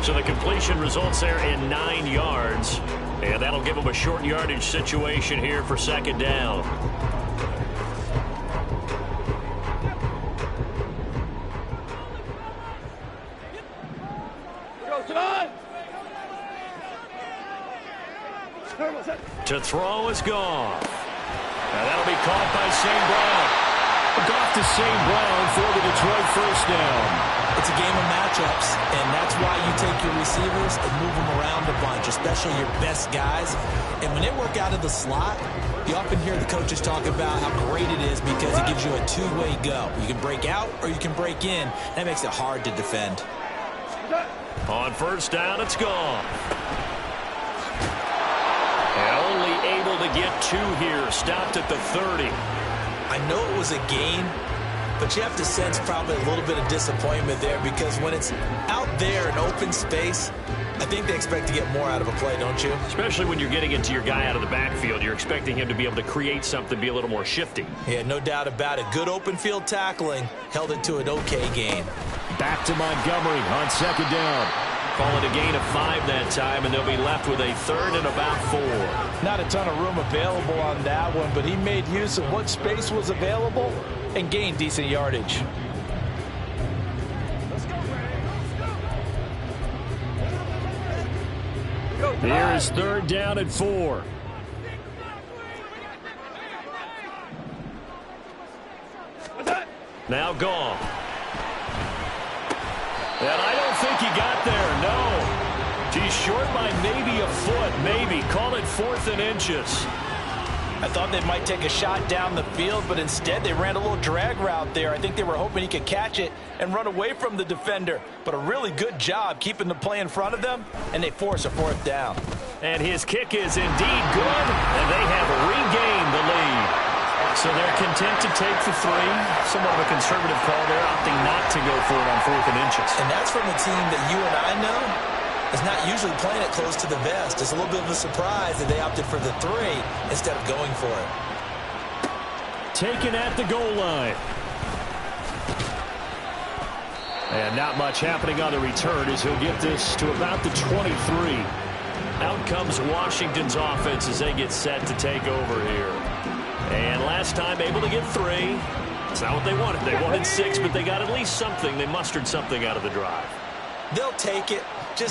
A: So the completion results there in 9 yards, and that'll give him a short yardage situation here for 2nd down. To throw is gone. Now that'll be caught by St. Brown.
D: Goff to St. Brown for the Detroit 1st down.
C: It's a game of matchups, and that's why you take your receivers and move them around a bunch, especially your best guys. And when they work out of the slot, you often hear the coaches talk about how great it is because it gives you a two-way go. You can break out or you can break in. That makes it hard to defend.
A: On 1st down, it's gone. And only able to get 2 here. Stopped at the 30.
C: I know it was a gain, but you have to sense probably a little bit of disappointment there because when it's out there in open space, I think they expect to get more out of a play, don't you?
A: Especially when you're getting into your guy out of the backfield. You're expecting him to be able to create something, be a little more shifty.
C: Yeah, no doubt about it. Good open field tackling held it to an okay gain.
A: Back to Montgomery on second down. Calling a gain of 5 that time, and they'll be left with a third and about 4.
B: Not a ton of room available on that one, but he made use of what space was available and gained decent yardage.
A: Here's third down and 4. Now Goff. And I don't think he got there, no. He's short by maybe a foot, maybe. Call it 4th and inches.
B: I thought they might take a shot down the field, but instead they ran a little drag route there. I think they were hoping he could catch it and run away from the defender. But a really good job keeping the play in front of them, and they force a 4th down.
A: And his kick is indeed good, and they have regained the lead. So they're content to take the 3. Somewhat of a conservative call there, opting not to go for it on 4th and inches.
C: And that's from a team that you and I know is not usually playing it close to the vest. It's a little bit of a surprise that they opted for the 3 instead of going for it.
A: Taken at the goal line. And not much happening on the return as he'll get this to about the 23. Out comes Washington's offense as they get set to take over here. And last time able to get 3. It's not what they wanted. They wanted 6, but they got at least something. They mustered something out of the drive.
C: They'll take it.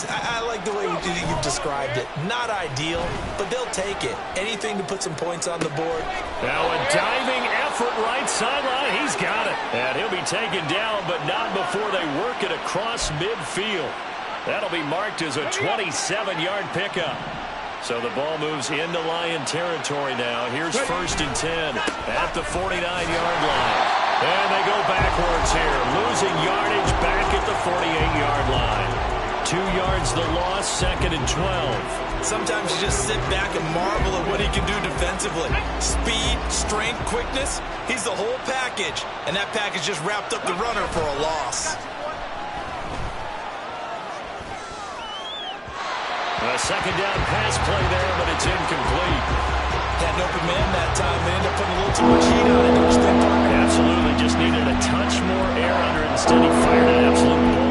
C: I like the way you've described it. Not ideal, but they'll take it. Anything to put some points on the board.
A: Now a diving effort right sideline. He's got it. And he'll be taken down, but not before they work it across midfield. That'll be marked as a 27-yard pickup. So the ball moves into Lion territory now. Here's 1st and 10 at the 49-yard line. And they go backwards here, losing yardage back at the 48-yard line. 2 yards the loss, 2nd and 12.
C: Sometimes you just sit back and marvel at what he can do defensively. Speed, strength, quickness, he's the whole package. And that package just wrapped up the runner for a loss.
A: A second down pass play there, but it's incomplete.
C: Had an open man that time. They ended up putting a little too much heat on it, don't you think, Parker?
A: Absolutely. Just needed a touch more air under it. Instead, he fired an absolute bullet.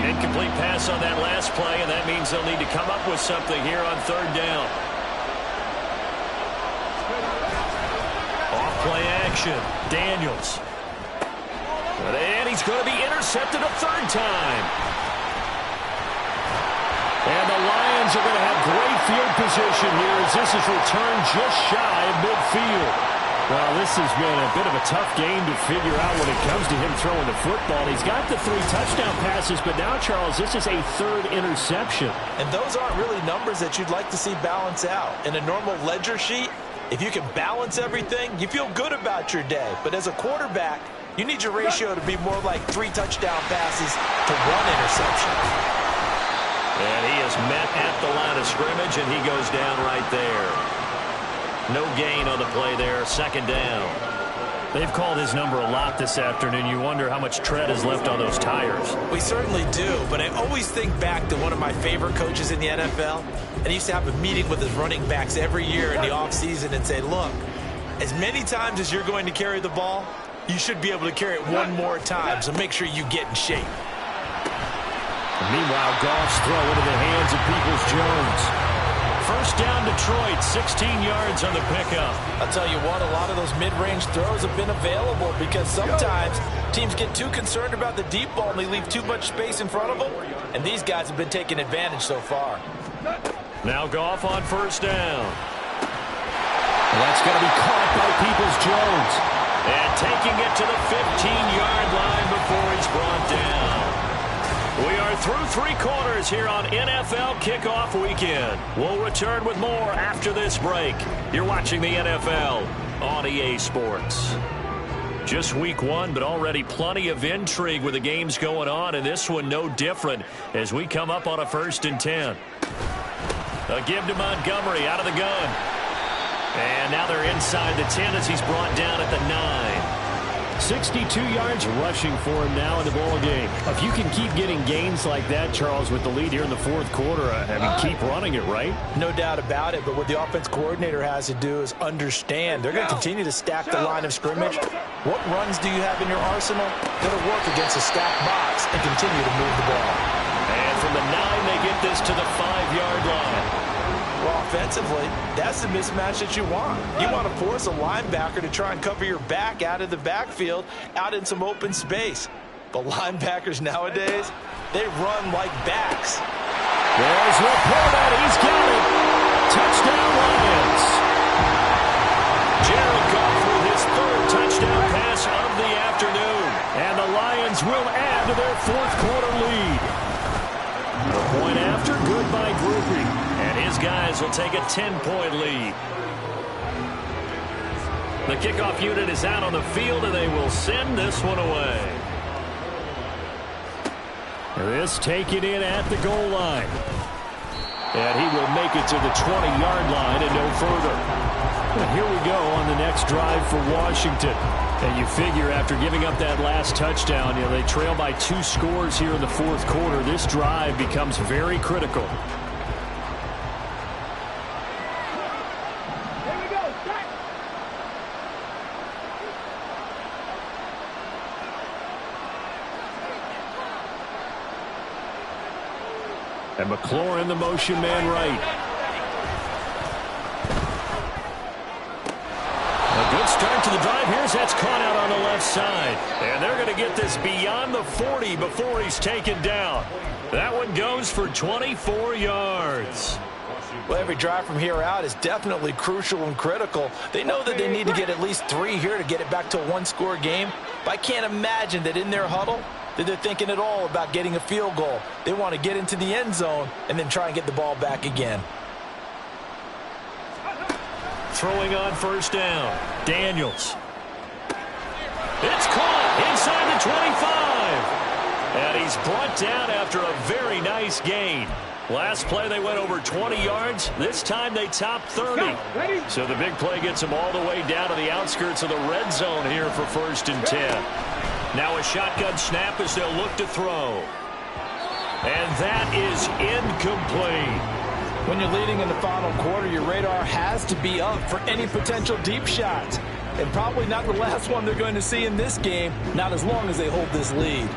A: An incomplete pass on that last play, and that means they'll need to come up with something here on 3rd down. Off play action. Daniels. And he's going to be intercepted a 3rd time. And the Lions are going to have great field position here as this is returned just shy of midfield. Well, this has been a bit of a tough game to figure out when it comes to him throwing the football. He's got the 3 touchdown passes, but now, Charles, this is a 3rd interception.
B: And those aren't really numbers that you'd like to see balance out. In a normal ledger sheet, if you can balance everything, you feel good about your day. But as a quarterback, you need your ratio to be more like 3 touchdown passes to 1 interception.
A: And he is met at the line of scrimmage, and he goes down right there. No gain on the play there, 2nd down. They've called his number a lot this afternoon. You wonder how much tread is left on those tires.
C: We certainly do, but I always think back to one of my favorite coaches in the NFL, and he used to have a meeting with his running backs every year in the offseason and say, look, as many times as you're going to carry the ball, you should be able to carry it 1 more time, so make sure you get in shape.
A: Meanwhile, Goff's throw into the hands of Peoples-Jones. 1st down, Detroit, 16 yards on the pickup.
B: I'll tell you what, a lot of those mid-range throws have been available because sometimes teams get too concerned about the deep ball and they leave too much space in front of them, and these guys have been taking advantage so far.
A: Now Goff on 1st down. Well, that's going to be caught by Peoples-Jones. And taking it to the 15-yard line before he's brought down. We are through 3 quarters here on NFL Kickoff Weekend. We'll return with more after this break. You're watching the NFL on EA Sports. Just week 1, but already plenty of intrigue with the games going on, and this one no different as we come up on a 1st and 10. A give to Montgomery out of the gun. And now they're inside the 10 as he's brought down at the 9.
D: 62 yards rushing for him now in the ball game. If you can keep getting gains like that, Charles, with the lead here in the fourth quarter, I mean, keep running it, right?
B: No doubt about it, but what the offense coordinator has to do is understand they're going to continue to stack the line of scrimmage. What runs do you have in your arsenal? Going to work against a stacked box and continue to move the ball.
A: And from the 9, they get this to the 5-yard line.
B: Well, offensively, that's the mismatch that you want. You want to force a linebacker to try and cover your back out of the backfield, out in some open space. But linebackers nowadays, they run like backs.
D: There's Laporta. He's got it. Touchdown, Lions.
A: Jared Goff with his 3rd touchdown pass of the afternoon.
D: And the Lions will add to their fourth quarter lead.
A: The point after, good by Groupie. And his guys will take a 10-point lead. The kickoff unit is out on the field, and they will send this one away.
D: This taken in at the goal line. And he will make it to the 20-yard line and no further. And here we go on the next drive for Washington. And you figure after giving up that last touchdown, they trail by 2 scores here in the fourth quarter. This drive becomes very critical.
E: Here we go. Back.
D: And McLaurin, the motion man right.
A: A good start to the drive. Here's that's caught out on the left side. And they're going to get this beyond the 40 before he's taken down. That one goes for 24 yards.
B: Well, every drive from here out is definitely crucial and critical. They know that they need to get at least 3 here to get it back to a 1-score game. But I can't imagine that in their huddle that they're thinking at all about getting a field goal. They want to get into the end zone and then try and get the ball back again.
A: Throwing on first down. Daniels. It's caught inside the 25. And he's brought down after a very nice gain. Last play they went over 20 yards. This time they topped 30. So the big play gets them all the way down to the outskirts of the red zone here for 1st and 10. Now a shotgun snap as they'll look to throw. And that is incomplete.
B: When you're leading in the final quarter, your radar has to be up for any potential deep shots. And probably not the last one they're going to see in this game, not as long as they hold this lead.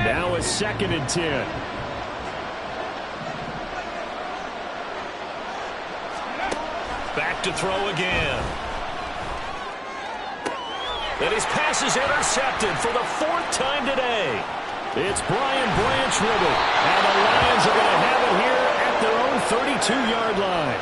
D: Now a 2nd and 10.
A: Back to throw again. And his pass is intercepted for the 4th time today.
D: It's Brian Branch with it. And the Lions are going to have it here at their own 32-yard line.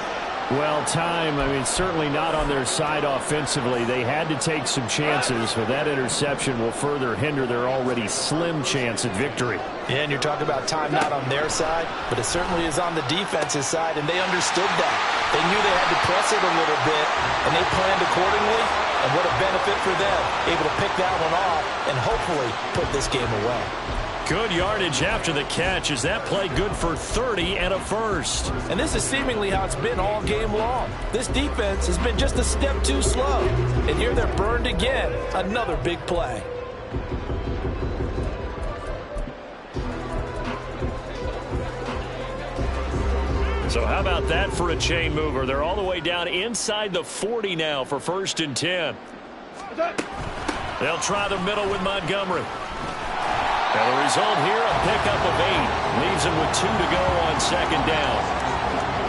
D: Well, time, certainly not on their side offensively. They had to take some chances, but that interception will further hinder their already slim chance at victory.
B: Yeah, and you're talking about time not on their side, but it certainly is on the defense's side, and they understood that. They knew they had to press it a little bit, and they planned accordingly, and what a benefit for them, able to pick that one off and hopefully put this game away.
A: Good yardage after the catch. Is that play good for 30 and a first?
B: And this is seemingly how it's been all game long. This defense has been just a step too slow. And here they're burned again. Another big play.
A: So how about that for a chain mover? They're all the way down inside the 40 now for 1st and 10. They'll try the middle with Montgomery. And the result here, a pickup of 8. Leaves him with 2 to go on 2nd down.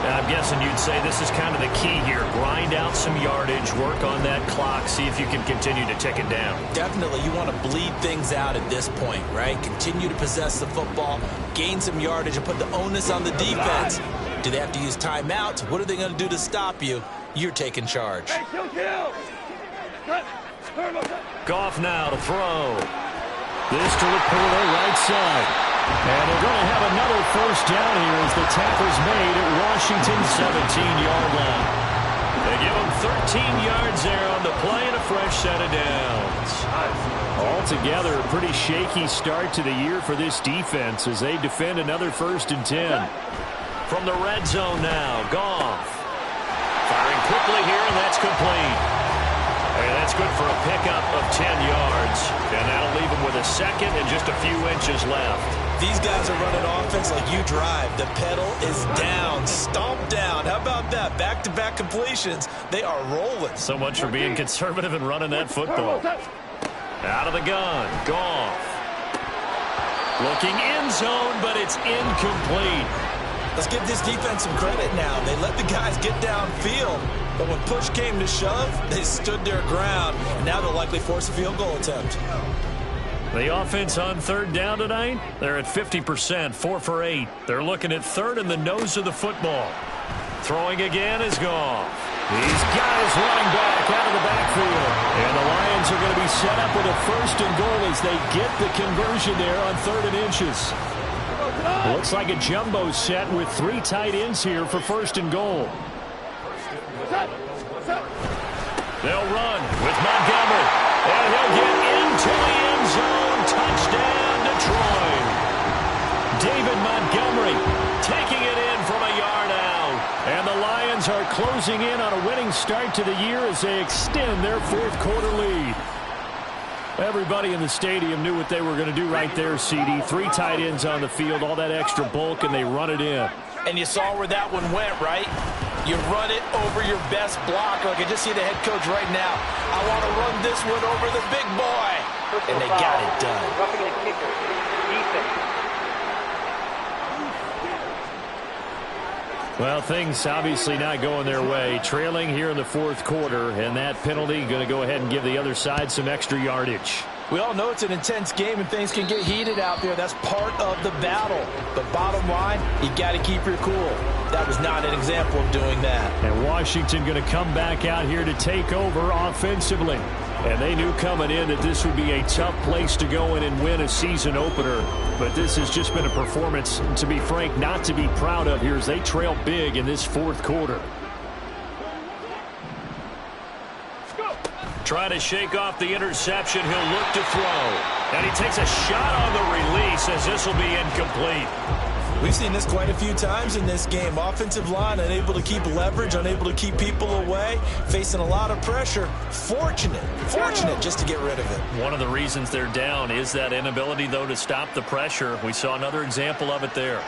A: Now, I'm guessing you'd say this is kind of the key here. Grind out some yardage, work on that clock, see if you can continue to tick it down.
B: Definitely, you want to bleed things out at this point, right? Continue to possess the football, gain some yardage, and put the onus on the defense. Do they have to use timeouts? What are they going to do to stop you? You're taking charge.
A: Goff now to throw.
D: This to Laporta, right side. And they're going to have another first down here as the tackle's made at Washington's 17-yard line.
A: They give him 13 yards there on the play and a fresh set of downs.
D: Altogether, a pretty shaky start to the year for this defense as they defend another 1st and 10.
A: From the red zone now, Goff. Firing quickly here, and that's complete. the second and just a few inches left.
C: These guys are running offense like you drive. The pedal is down, stomped down. How about that? Back-to-back completions. They are rolling.
A: So much for being conservative and running that football. Out of the gun, Goff. Looking end zone, but it's incomplete.
C: Let's give this defense some credit now. They let the guys get downfield, but when push came to shove, they stood their ground. And now they'll likely force a field goal attempt.
A: The offense on third down tonight, they're at 50%, 4 for 8. They're looking at third in the nose of the football. Throwing again is Goff. He's got his running back out of the backfield. And the Lions are going to be set up with a first and goal as they get the conversion there on 3rd and inches. Looks like a jumbo set with 3 tight ends here for 1st and goal. They'll run with Montgomery. And he'll get into the end zone. Touchdown, Detroit. David Montgomery taking it in from a yard out. And the Lions are closing in on a winning start to the year as they extend their 4th quarter lead. Everybody in the stadium knew what they were going to do right there, CD. 3 tight ends on the field, all that extra bulk, and they run it in.
B: And you saw where that one went, right? You run it over your best blocker. I can just see the head coach right now. I want to run this one over the big boy. And they got it done.
E: Roughing the kicker. Defense.
A: Well, things obviously not going their way. Trailing here in the 4th quarter, and that penalty going to go ahead and give the other side some extra yardage.
B: We all know it's an intense game and things can get heated out there. That's part of the battle. But bottom line, you got to keep your cool. That was not an example of doing that.
A: And Washington going to come back out here to take over offensively. And they knew coming in that this would be a tough place to go in and win a season opener. But this has just been a performance, to be frank, not to be proud of here as they trail big in this 4th quarter. Trying to shake off the interception. He'll look to throw. And he takes a shot on the release as this will be incomplete.
C: We've seen this quite a few times in this game. Offensive line unable to keep leverage, unable to keep people away, facing a lot of pressure. Fortunate just to get rid of it.
A: One of the reasons they're down is that inability, though, to stop the pressure. We saw another example of it there.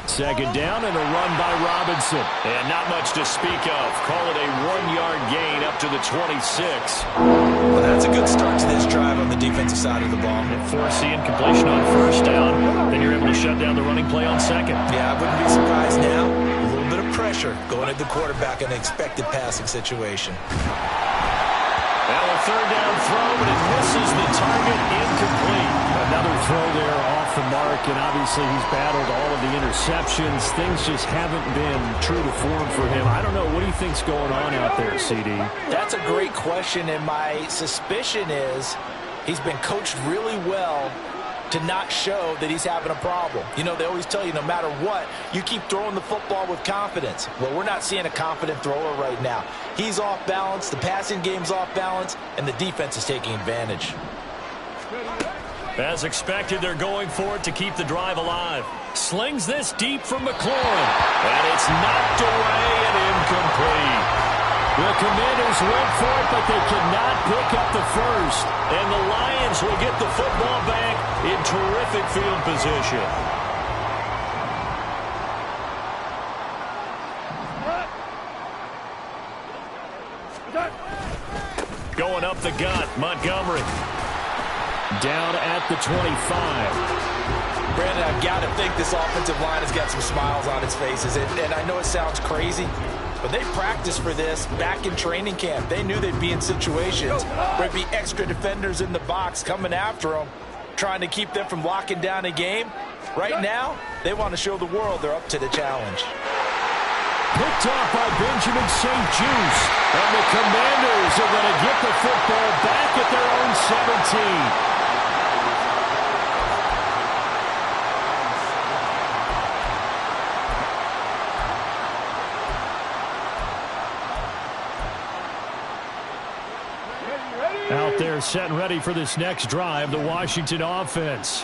A: Second down and a run by Robinson. And not much to speak of. Call it a 1-yard gain up to the 26.
C: Well, that's a good start to this drive on the defensive side of the ball.
A: And force the incompletion on 1st down. Then you're able to shut down the running play on 2nd.
C: Yeah, I wouldn't be surprised now. A little bit of pressure going at the quarterback in an expected passing situation.
A: Now a 3rd down throw, but it misses the target. Incomplete. Another throw there off the mark, and obviously he's battled all of the interceptions. Things just haven't been true to form for him. I don't know. What do you think's going on out there, CD?
B: That's a great question, and my suspicion is he's been coached really well to not show that he's having a problem. You know, they always tell you no matter what, you keep throwing the football with confidence. Well, we're not seeing a confident thrower right now. He's off balance, the passing game's off balance, and the defense is taking advantage.
A: As expected, they're going for it to keep the drive alive. Slings this deep from McLaurin, and it's knocked away and incomplete. The Commanders went for it, but they cannot pick up the first. And the Lions will get the football back in terrific field position. Going up the gut, Montgomery. Down at the 25.
B: Brandon, I've got to think this offensive line has got some smiles on its faces. And I know it sounds crazy, but they practiced for this back in training camp. They knew they'd be in situations where there'd be extra defenders in the box coming after them, trying to keep them from locking down a game. Right now, they want to show the world they're up to the challenge.
A: Picked off by Benjamin St. Juste. And the Commanders are going to get the football back at their own 17. Out there set and ready for this next drive, the Washington offense.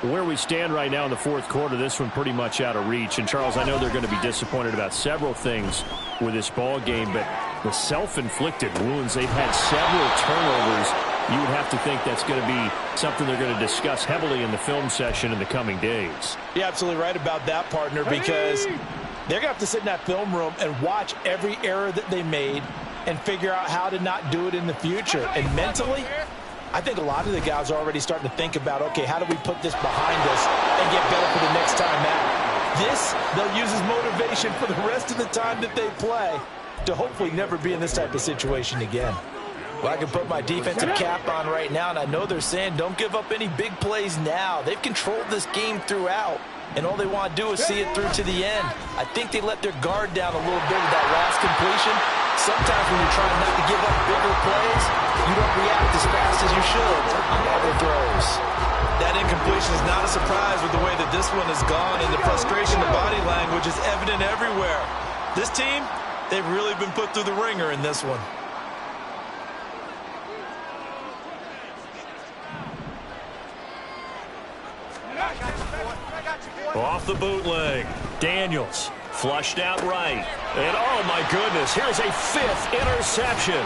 A: Where we stand right now in the 4th quarter, this one pretty much out of reach. And, Charles, I know they're going to be disappointed about several things with this ball game, but
D: the self-inflicted wounds. They've had several turnovers. You would have to think that's going to be something they're going to discuss heavily in the film session in the coming days.
B: You're absolutely right about that, partner, because they're going to have to sit in that film room and watch every error that they made and figure out how to not do it in the future. And mentally, I think a lot of the guys are already starting to think about, okay, how do we put this behind us and get better for the next time out? This, they'll use as motivation for the rest of the time that they play to hopefully never be in this type of situation again. Well, I can put my defensive cap on right now, and I know they're saying don't give up any big plays now. They've controlled this game throughout, and all they want to do is see it through to the end. I think they let their guard down a little bit with that last completion. Sometimes when you're trying not to give up bigger plays, you don't react as fast as you should on other throws.
C: That incompletion is not a surprise with the way that this one has gone, and the frustration of body language is evident everywhere. This team, they've really been put through the ringer in this one.
A: Off the bootleg. Daniels flushed out right. And oh my goodness, here's a 5th interception.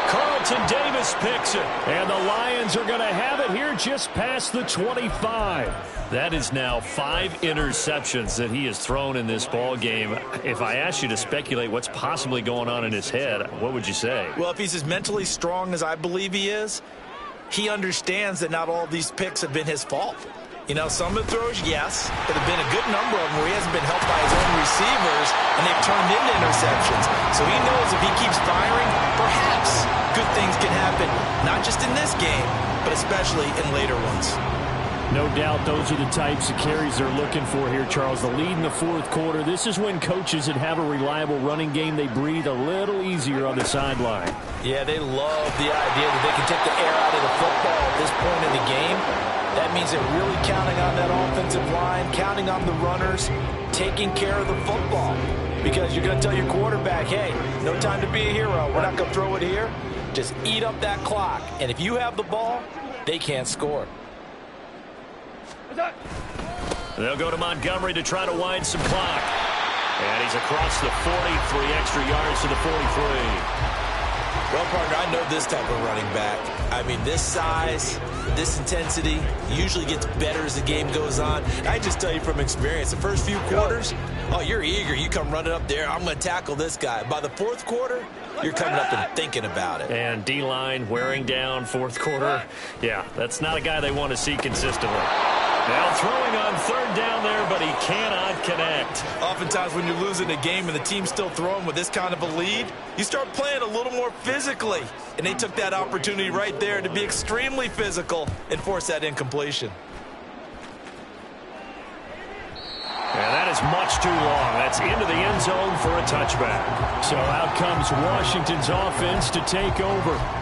A: Carlton Davis picks it. And the Lions are going to have it here just past the 25. That is now 5 interceptions that he has thrown in this ball game. If I asked you to speculate what's possibly going on in his head, what would you say?
B: Well, if he's as mentally strong as I believe he is, he understands that not all these picks have been his fault. You know, some of the throws, yes, but have been a good number of them where he hasn't been helped by his own receivers, and they've turned into interceptions. So he knows if he keeps firing, perhaps good things can happen, not just in this game, but especially in later ones.
D: No doubt those are the types of carries they're looking for here, Charles. The lead in the 4th quarter. This is when coaches that have a reliable running game, they breathe a little easier on the sideline.
B: Yeah, they love the idea that they can take the air out of the football at this point in the game. That means they're really counting on that offensive line, counting on the runners, taking care of the football. Because you're going to tell your quarterback, hey, no time to be a hero. We're not going to throw it here. Just eat up that clock. And if you have the ball, they can't score.
A: They'll go to Montgomery to try to wind some clock. And he's across the 40, 3 extra yards to the 43.
C: Well, partner, I know this type of running back. I mean, this size, this intensity usually gets better as the game goes on. I just tell you from experience, the first few quarters, oh, you're eager. You come running up there. I'm going to tackle this guy. By the 4th quarter, you're coming up and thinking about it.
A: And D-line wearing down 4th quarter. Yeah, that's not a guy they want to see consistently. Now throwing on 3rd down there, but he cannot connect.
C: Oftentimes when you're losing a game and the team's still throwing with this kind of a lead, you start playing a little more physically. And they took that opportunity right there to be extremely physical and force that incompletion.
A: And that is much too long. That's into the end zone for a touchback. So out comes Washington's offense to take over.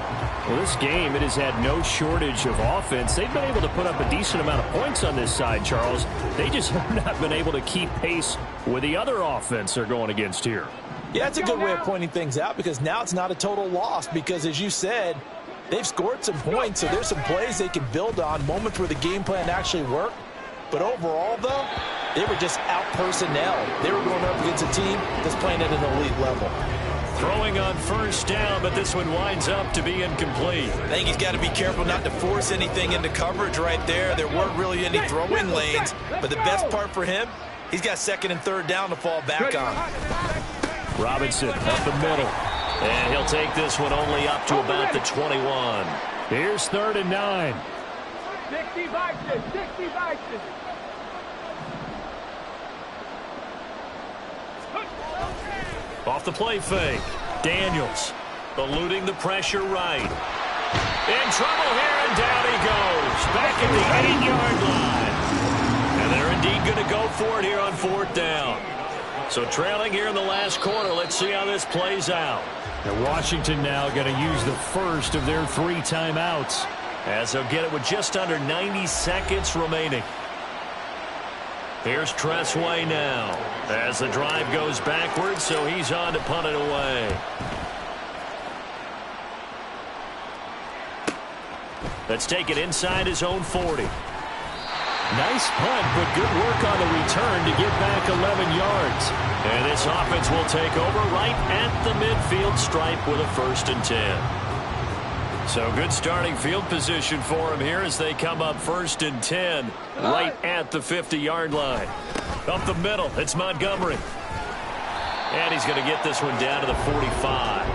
A: Well, this game, it has had no shortage of offense. They've been able to put up a decent amount of points on this side, Charles. They just have not been able to keep pace with the other offense they're going against here.
B: Yeah, it's a good way of pointing things out because now it's not a total loss because, as you said, they've scored some points, so there's some plays they can build on, moments where the game plan actually worked. But overall, though, they were just out-personnel. They were going up against a team that's playing at an elite level.
A: Throwing on 1st down, but this one winds up to be incomplete.
C: I think he's got to be careful not to force anything into coverage right there. There weren't really any throwing lanes, but the best part for him, he's got 2nd and 3rd down to fall back on.
A: Robinson up the middle, and he'll take this one only up to about the 21. Here's 3rd and 9.
E: 60 boxes, 60 boxes.
A: Off the play fake. Daniels eluding the pressure right. In trouble here, and down he goes. Back at the 8-yard line. And they're indeed going to go for it here on 4th down. So trailing here in the last quarter. Let's see how this plays out.
D: And Washington now going to use the first of their 3 timeouts.
A: As they'll get it with just under 90 seconds remaining. Here's Tressway now as the drive goes backwards, so he's on to punt it away. Let's take it inside his own 40. Nice punt, but good work on the return to get back 11 yards. And this offense will take over right at the midfield stripe with a 1st and 10. So good starting field position for him here as they come up 1st and 10 right at the 50-yard line. Up the middle, it's Montgomery. And he's going to get this one down to the 45.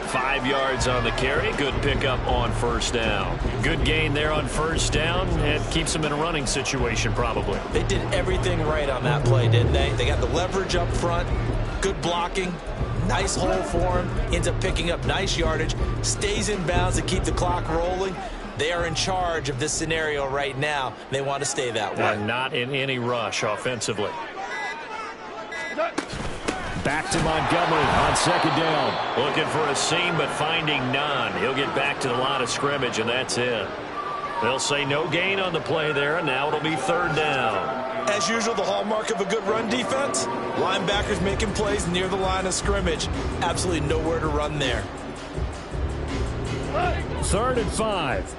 A: 5 yards on the carry. Good pickup on 1st down. Good gain there on 1st down. It keeps them in a running situation probably.
B: They did everything right on that play, didn't they? They got the leverage up front. Good blocking. Nice hole for him. Ends up picking up nice yardage. Stays in bounds to keep the clock rolling. They are in charge of this scenario right now. They want to stay that way.
A: Not in any rush offensively. Back to Montgomery on 2nd down. Looking for a seam, but finding none. He'll get back to the line of scrimmage, and that's it. They'll say no gain on the play there, and now it'll be 3rd down.
C: As usual, the hallmark of a good run defense, linebackers making plays near the line of scrimmage. Absolutely nowhere to run there.
D: 3rd and 5.